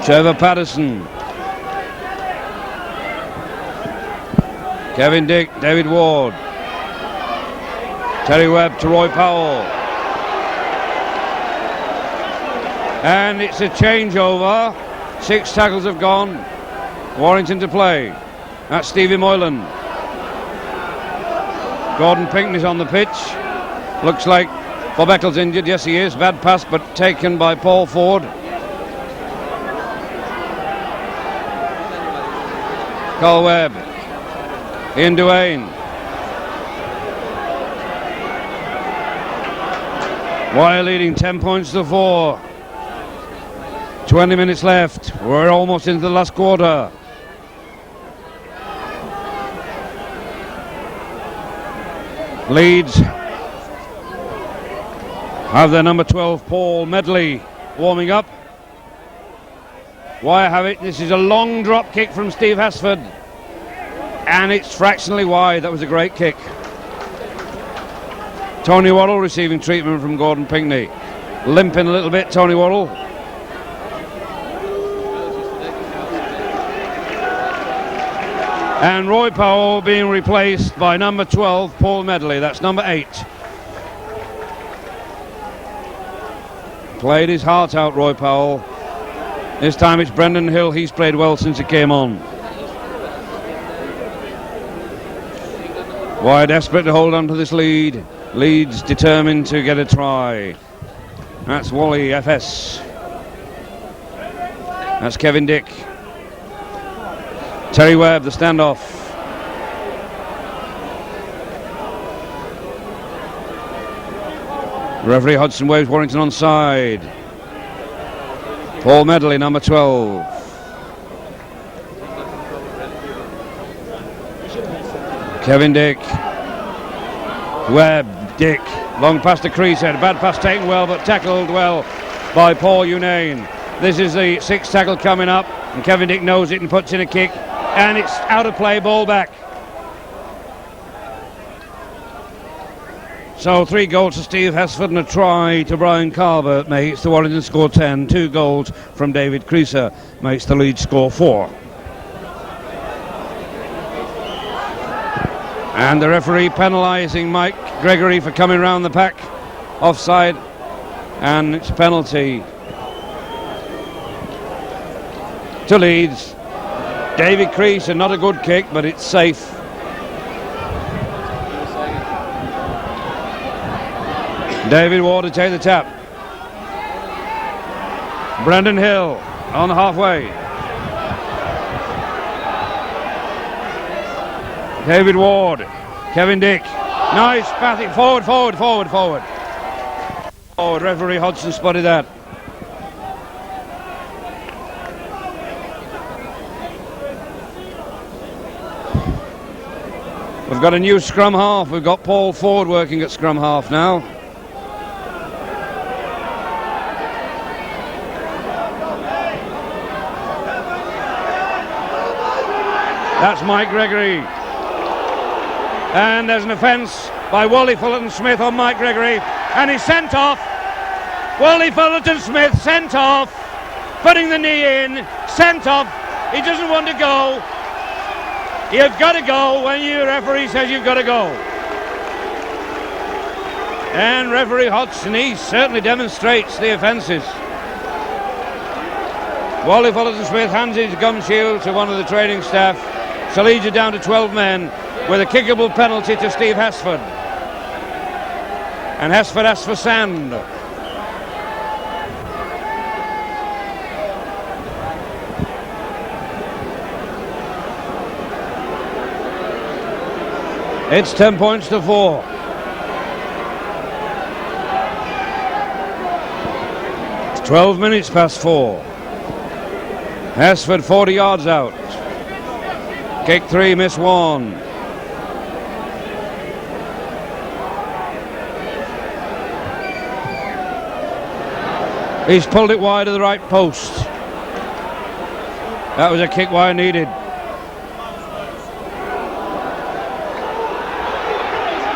Trevor Patterson. Kevin Dick, David Ward. Terry Webb to Roy Powell. And it's a changeover. 6 tackles have gone. Warrington to play. That's Stevie Moylan. Gordon Pinkney's on the pitch. Looks like Bob Eccles injured. Yes, he is. Bad pass, but taken by Paul Ford. Carl Webb. Ian Duane. Wire leading 10 points to 4. 20 minutes left. We're almost into the last quarter. Leeds have their number 12 Paul Medley warming up. Wire have it. This is a long drop kick from Steve Hesford, and it's fractionally wide. That was a great kick. Tony Waddle receiving treatment from Gordon Pinkney. Limping a little bit, Tony Waddle. And Roy Powell being replaced by number 12 Paul Medley. That's number 8. Played his heart out, Roy Powell. This time it's Brendan Hill. He's played well since he came on. Wire desperate to hold on to this lead. Leeds determined to get a try. That's Wally FS. That's Kevin Dick. Terry Webb, the standoff. Referee Hodgson waves Warrington onside. Paul Medley, number 12. Kevin Dick. Webb, Dick. Long pass to Creashead. Bad pass taken well, but tackled well by Paul Unane. This is the 6th tackle coming up, and Kevin Dick knows it and puts in a kick. And it's out of play, ball back. So 3 goals to Steve Hesford and a try to Brian Carver makes the Warrington score 10. 2 goals from David Creaser makes the Leeds score 4. And the referee penalising Mike Gregory for coming round the pack. Offside. And it's a penalty to Leeds. David Creaser, not a good kick, but it's safe. David Ward to take the tap. Brendan Hill on halfway. David Ward. Kevin Dick. Nice passing. Forward. Forward. Referee Hodgson spotted that. We've got a new scrum half. We've got Paul Ford working at scrum half now. That's Mike Gregory. And there's an offence by Wally Fullerton Smith on Mike Gregory. And he's sent off. Wally Fullerton Smith sent off. Putting the knee in. Sent off. He doesn't want to go. You've got to go when your referee says you've got to go. And referee Hodgson, he certainly demonstrates the offences. Wally Fullerton Smith hands his gum shield to one of the training staff. So Leeds are down to 12 men with a kickable penalty to Steve Hesford. And Hesford asks for sand. It's 10 points to 4. It's 12 minutes past 4. Hesford 40 yards out. Kick 3, miss 1. He's pulled it wide of the right post. That was a kick wire needed.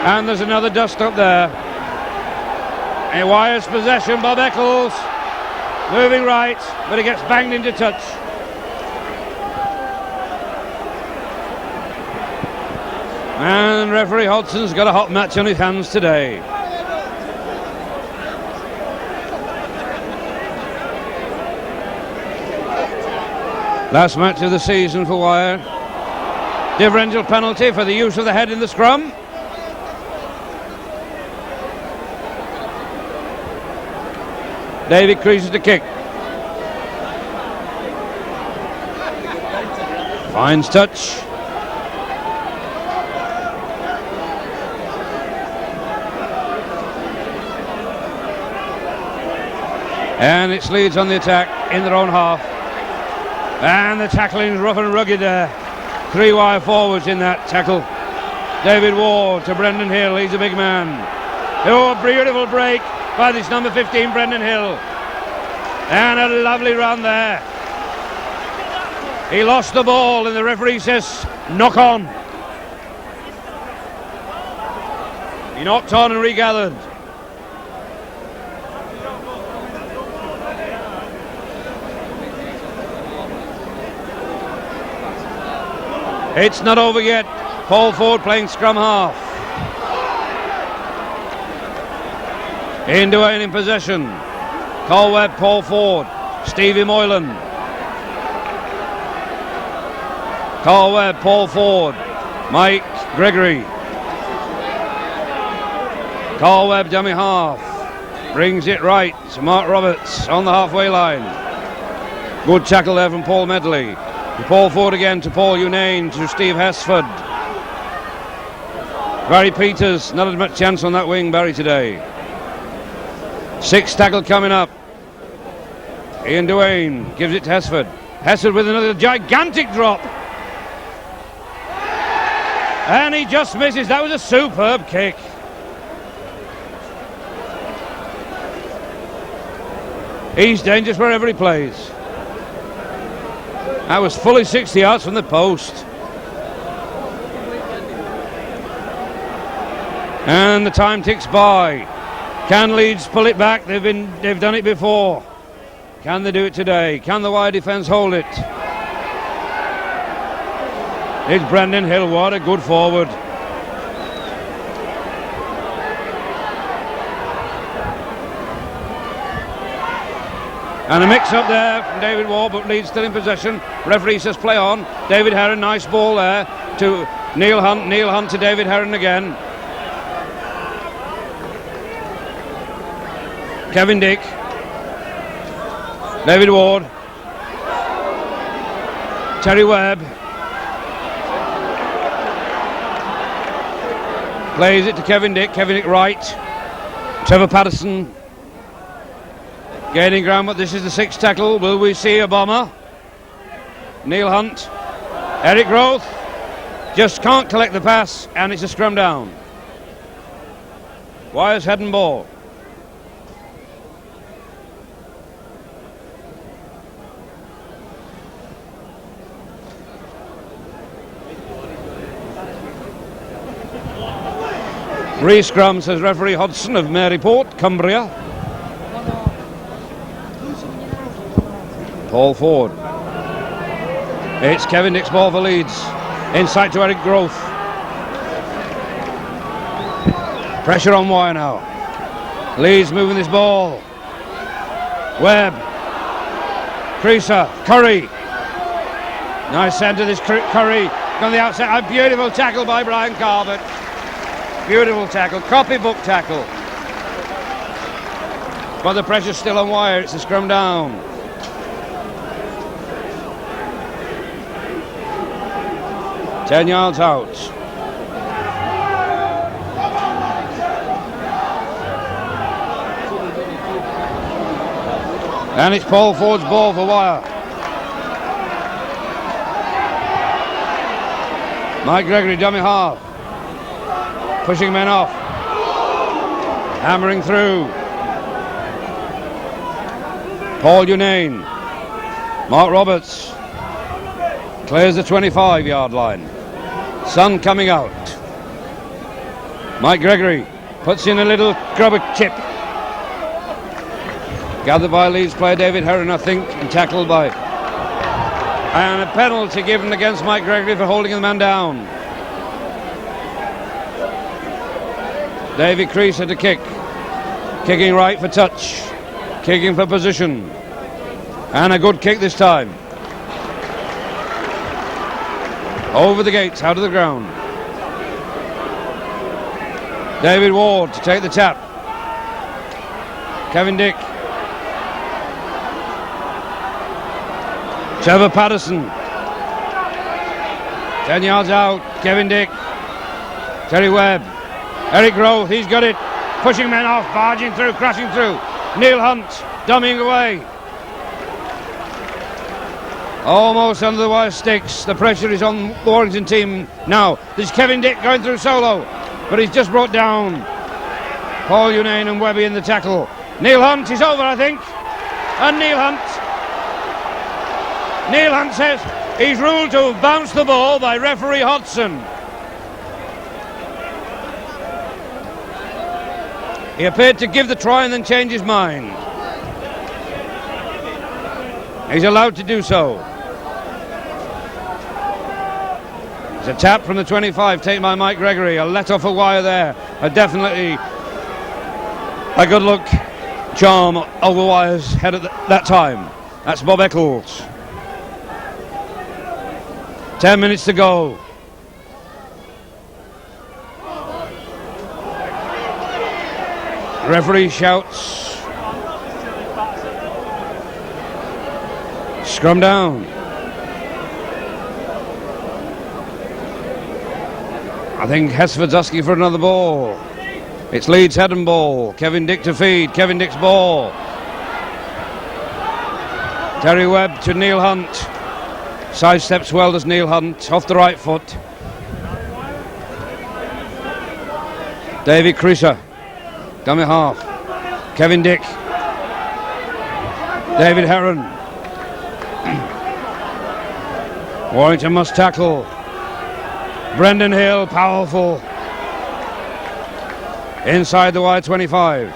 And there's another dust up there. A Wyer's possession, Bob Eccles. Moving right, but he gets banged into touch. And referee Hodgson's got a hot match on his hands today. Last match of the season for Wyer. Differential penalty for the use of the head in the scrum. David creases the kick. Finds touch. And it's Leeds on the attack in their own half. And the tackling is rough and rugged there. 3 wire forwards in that tackle. David Ward to Brendan Hill. He's a big man. Oh, a beautiful break by this number 15 Brendan Hill, and a lovely run there. He lost the ball and the referee says knock on. He knocked on and regathered. It's not over yet. Paul Ford playing scrum half. Induane in possession. Cole Webb, Paul Ford, Stevie Moylan. Cole Webb, Paul Ford, Mike Gregory. Cole Webb, dummy half. Brings it right to Mark Roberts on the halfway line. Good tackle there from Paul Medley. To Paul Ford again, to Paul Unane, to Steve Hesford. Barry Peters, not as much chance on that wing, Barry, today. 6th tackle coming up. Ian Duane gives it to Hesford. Hesford with another gigantic drop. And he just misses. That was a superb kick. He's dangerous wherever he plays. That was fully 60 yards from the post. And the time ticks by. Can Leeds pull it back? They've done it before. Can they do it today? Can the wide defence hold it? It's Brendan Hill. What a good forward. And a mix-up there from David Ward, but Leeds still in possession. Referee says play on. David Heron, nice ball there to Neil Hunt. Neil Hunt to David Heron again. Kevin Dick. David Ward. Terry Webb. Plays it to Kevin Dick. Kevin Dick right. Trevor Patterson. Gaining ground, but this is the 6th tackle. Will we see a bomber? Neil Hunt. Eric Roth. Just can't collect the pass, and it's a scrum down. Wyer's head and ball. Re-scrum, says referee Hodgson of Maryport, Cumbria. Paul Ford. It's Kevin Dick's ball for Leeds. Inside to Eric Groth. Pressure on Wyer now. Leeds moving this ball. Webb. Creaser. Curry. Nice centre this Curry. On the outside. A beautiful tackle by Brian Carvett. Beautiful tackle. Copybook tackle. But the pressure's still on Wyer. It's a scrum down. Ten yards out. And it's Paul Ford's ball for wire. Mike Gregory, dummy half. Pushing men off. Hammering through. Paul Unane. Mark Roberts. Clears the 25-yard line. Sun coming out. Mike Gregory puts in a little grubber chip. Gathered by Leeds player David Heron, I think, and tackled by... And a penalty given against Mike Gregory for holding the man down. Davy Creaser to kick. Kicking right for touch. Kicking for position. And a good kick this time. Over the gates, out of the ground. David Ward to take the tap. Kevin Dick. Trevor Patterson. 10 yards out. Kevin Dick. Terry Webb. Eric Grove, he's got it. Pushing men off, barging through, crashing through. Neil Hunt, dummying away. Almost under the wire sticks. The pressure is on the Warrington team now. There's Kevin Dick going through solo, but he's just brought down Paul Unane and Webby in the tackle. Neil Hunt is over, I think. And Neil Hunt says he's ruled to have bounced the ball by referee Hodgson. He appeared to give the try and then change his mind. He's allowed to do so. It's a tap from the 25 taken by Mike Gregory. A let off a wire there. Definitely a good look charm over wire's head at that time. That's Bob Eccles. 10 minutes to go. Referee shouts. Scrum down. I think Hesford's asking for another ball. It's Leeds head and ball. Kevin Dick to feed. Kevin Dick's ball. Terry Webb to Neil Hunt. Sidesteps well does Neil Hunt. Off the right foot. Davy Creaser. Dummy half. Kevin Dick. David Heron. Warrington must tackle. Brendan Hill, powerful. Inside the wide 25.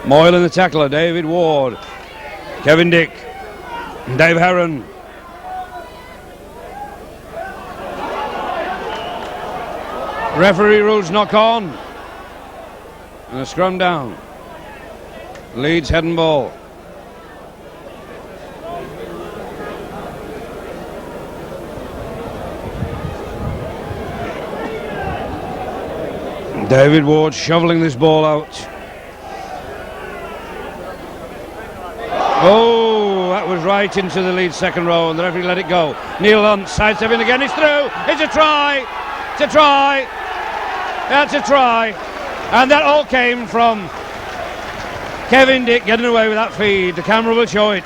Moyle in the tackler. David Ward. Kevin Dick. Dave Heron. Referee rules knock on. And a scrum down. Leeds head and ball. David Ward shoveling this ball out. Oh, that was right into the Leeds second row and the referee let it go. Neil Hunt sidestepping again, it's through. It's a try. It's a try. That's a try. And that all came from Kevin Dick getting away with that feed. The camera will show it.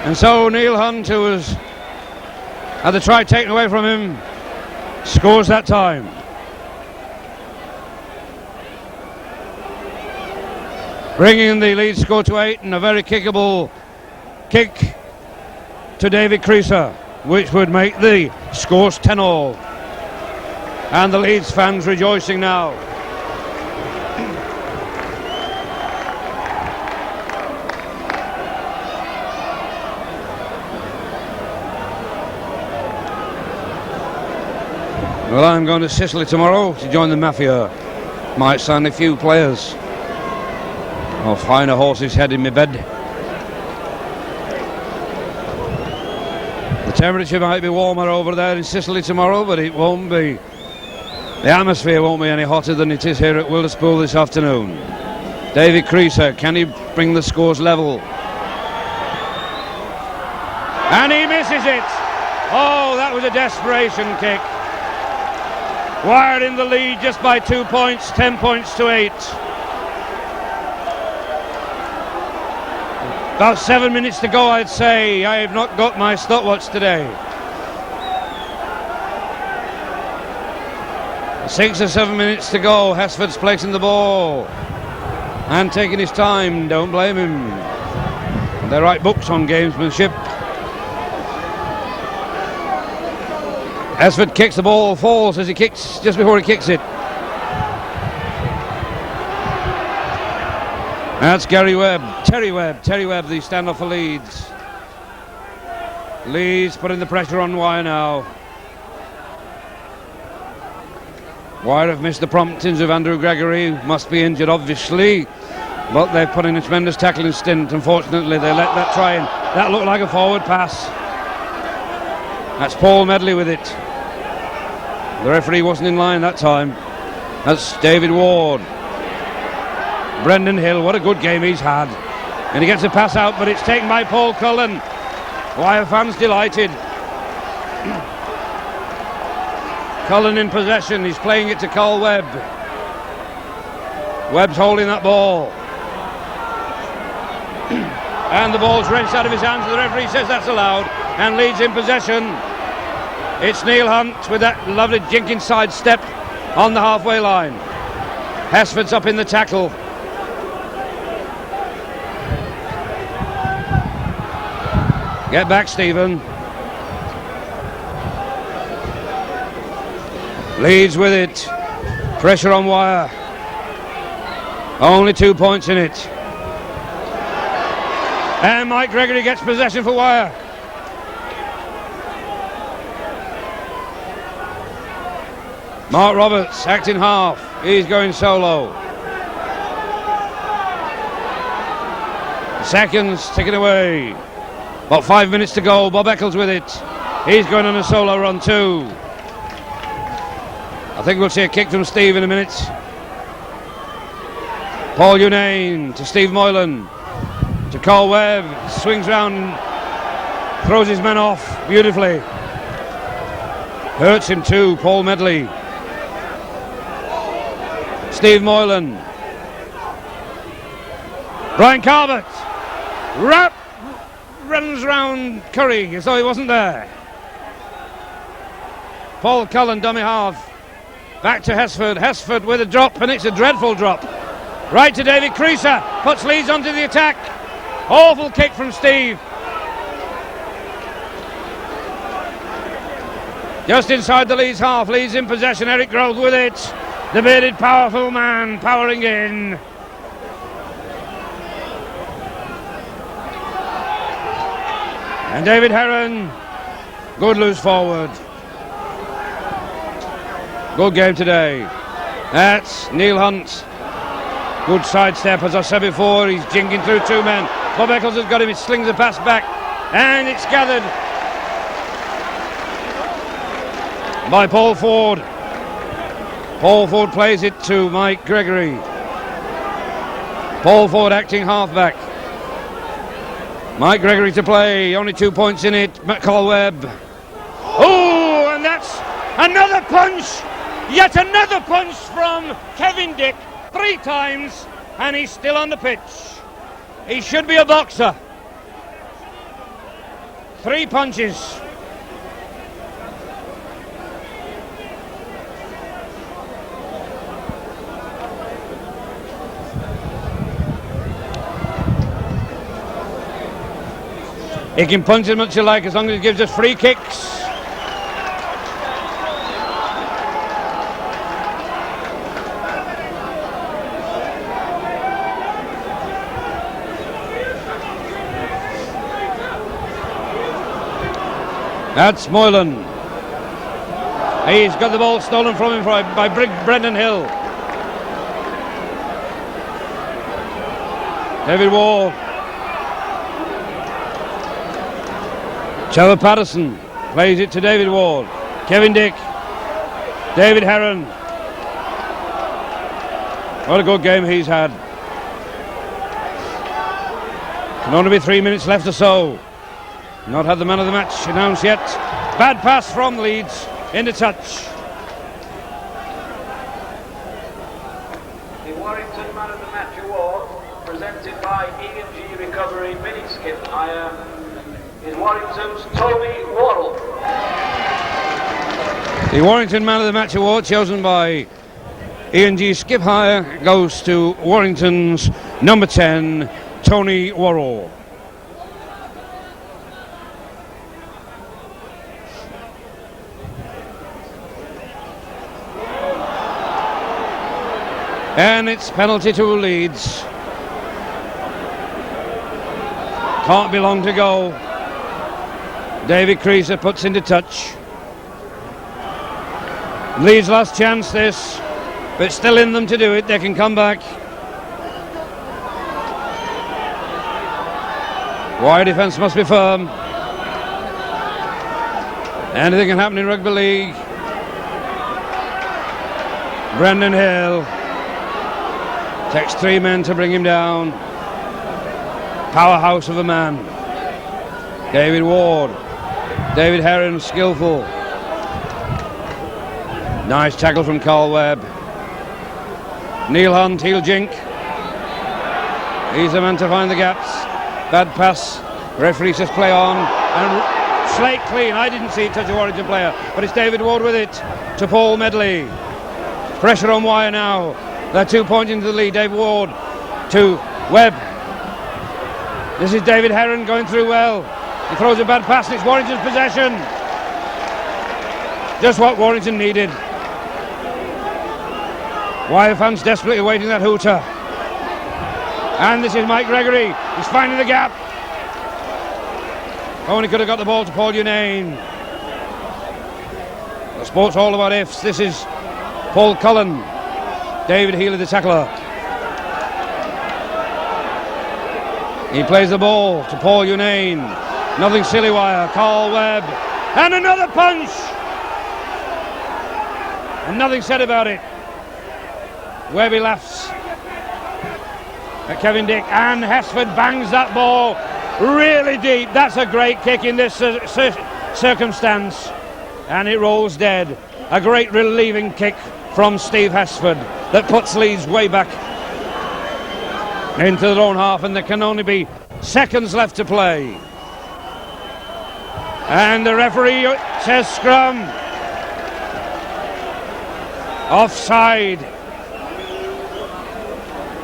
And so Neil Hunt, who was had the try taken away from him, scores that time. Bringing the lead score to 8 and a very kickable kick to David Creaser, which would make the scores 10-all. And the Leeds fans rejoicing now. Well, I'm going to Sicily tomorrow to join the Mafia. Might sign a few players. I'll find a horse's head in my bed. The temperature might be warmer over there in Sicily tomorrow, but it won't be. The atmosphere won't be any hotter than it is here at Wilderspool this afternoon. David Creaser, can he bring the scores level? And he misses it! Oh, that was a desperation kick. Wire in the lead just by 2 points, 10 points to 8. About 7 minutes to go, I'd say. I have not got my stopwatch today. 6 or 7 minutes to go. Hesford's placing the ball and taking his time. Don't blame him. They write books on gamesmanship. Hesford kicks the ball, falls as he kicks, just before he kicks it. That's Terry Webb, the standoff for Leeds. Leeds putting the pressure on Wire now. Wire have missed the promptings of Andrew Gregory, must be injured obviously, but they've put in a tremendous tackling stint. Unfortunately they let that try and that looked like a forward pass. That's Paul Medley with it. The referee wasn't in line that time. That's David Ward. Brendan Hill, what a good game he's had. And he gets a pass out, but it's taken by Paul Cullen. Wire fans delighted. Cullen in possession, he's playing it to Carl Webb. Webb's holding that ball. And the ball's wrenched out of his hands. The referee says that's allowed. And Leeds in possession. It's Neil Hunt with that lovely jinking side step on the halfway line. Hesford's up in the tackle. Get back, Stephen. Leeds with it. Pressure on Wire. Only 2 points in it. And Mike Gregory gets possession for Wire. Mark Roberts acting half. He's going solo. Seconds ticking away. About 5 minutes to go. Bob Eccles with it. He's going on a solo run too. I think we'll see a kick from Steve in a minute. Paul Unane to Steve Moylan. To Carl Webb. Swings round. Throws his men off beautifully. Hurts him too. Paul Medley. Steve Moylan. Brian Carvett. Runs round Curry as though he wasn't there. Paul Cullen, dummy half. Back to Hesford. Hesford with a drop, and it's a dreadful drop. Right to David Creaser. Puts Leeds onto the attack. Awful kick from Steve. Just inside the Leeds half. Leeds in possession. Eric Grove with it. The bearded, powerful man powering in. And David Heron, good loose forward. Good game today. That's Neil Hunt. Good sidestep, as I said before. He's jinking through two men. Bob Eccles has got him. He slings the pass back. And it's gathered by Paul Ford. Paul Ford plays it to Mike Gregory. Paul Ford acting halfback. Mike Gregory to play, only 2 points in it. Carl Webb. Oh, and that's another punch. Yet another punch from Kevin Dick. 3 times, and he's still on the pitch. He should be a boxer. 3 punches. He can punch as much as you like as long as he gives us free kicks. That's Moylan. He's got the ball stolen from him by Brendan Hill. David Ward. Trevor Patterson plays it to David Ward. Kevin Dick. David Heron. What a good game he's had. Can only be 3 minutes left or so. Not had the man of the match announced yet. Bad pass from Leeds into touch. by E&G Recovery Mini Skip Hire is Warrington's Tony Worrell. The Warrington Man of the Match award, chosen by E&G Skip Hire, goes to Warrington's number 10, Tony Worrell. And it's penalty to Leeds. Can't be long to go. David Creaser puts into touch. Leeds' last chance this, but still in them to do it. They can come back. Wide defence must be firm. Anything can happen in rugby league. Brendan Hill takes 3 men to bring him down. Powerhouse of a man. David Ward. David Heron, skillful. Nice tackle from Carl Webb. Neil Hunt, heel jink. He's the man to find the gaps. Bad pass. Referee says play on. And slate clean. I didn't see it touch a Warrington player, but it's David Ward with it to Paul Medley. Pressure on wire now. They're 2 points into the lead. David Ward to Webb. This is David Heron going through well. He throws a bad pass and it's Warrington's possession. Just what Warrington needed. Wire fans desperately awaiting that hooter. And this is Mike Gregory. He's finding the gap. Only could have got the ball to Paul Unane. The sport's all about ifs. This is Paul Cullen. David Healy, the tackler. He plays the ball to Paul Unane. Nothing silly wire. Carl Webb. And another punch! And nothing said about it. Webby laughs at Kevin Dick. And Hesford bangs that ball really deep. That's a great kick in this circumstance. And it rolls dead. A great relieving kick from Steve Hesford that puts Leeds way back into their own half, and there can only be seconds left to play. And the referee says scrum. Offside.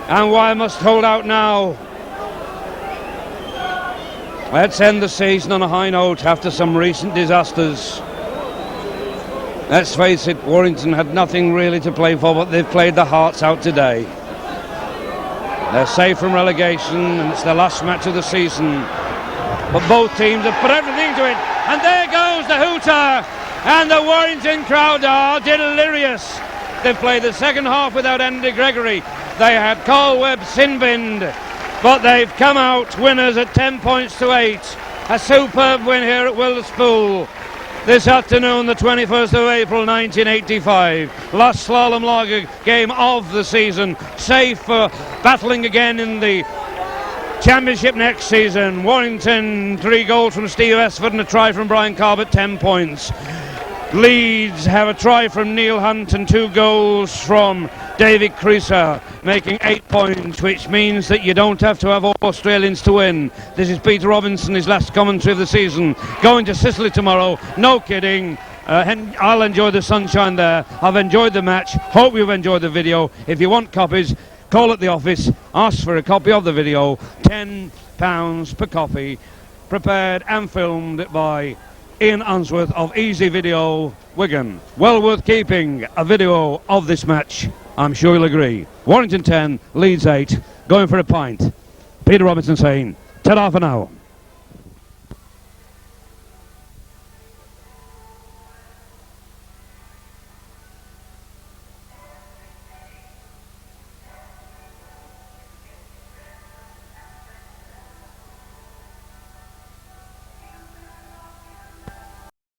And Wire must hold out now. Let's end the season on a high note after some recent disasters. Let's face it, Warrington had nothing really to play for, but they've played their hearts out today. They're safe from relegation, and it's their last match of the season. But both teams have put everything to it. And there goes the hooter. And the Warrington crowd are delirious. They've played the second half without Andy Gregory. They had Carl Webb sin-binned, but they've come out winners at 10 points to 8. A superb win here at Wilderspool this afternoon, the 21st of April 1985. Last slalom lager game of the season. Safe for battling again in the championship next season. Warrington, 3 goals from Steve Hesford and a try from Brian Carbett, 10 points. Leeds have a try from Neil Hunt and 2 goals from David Creaser, making 8 points, which means that you don't have to have all Australians to win. This is Peter Robinson, his last commentary of the season. Going to Sicily tomorrow, no kidding. I'll enjoy the sunshine there. I've enjoyed the match. Hope you've enjoyed the video. If you want copies, call at the office, ask for a copy of the video. £10 per copy, prepared and filmed by Ian Unsworth of Easy Video, Wigan. Well worth keeping a video of this match, I'm sure you'll agree. Warrington 10, Leeds 8, going for a pint. Peter Robinson saying, ta-da for now.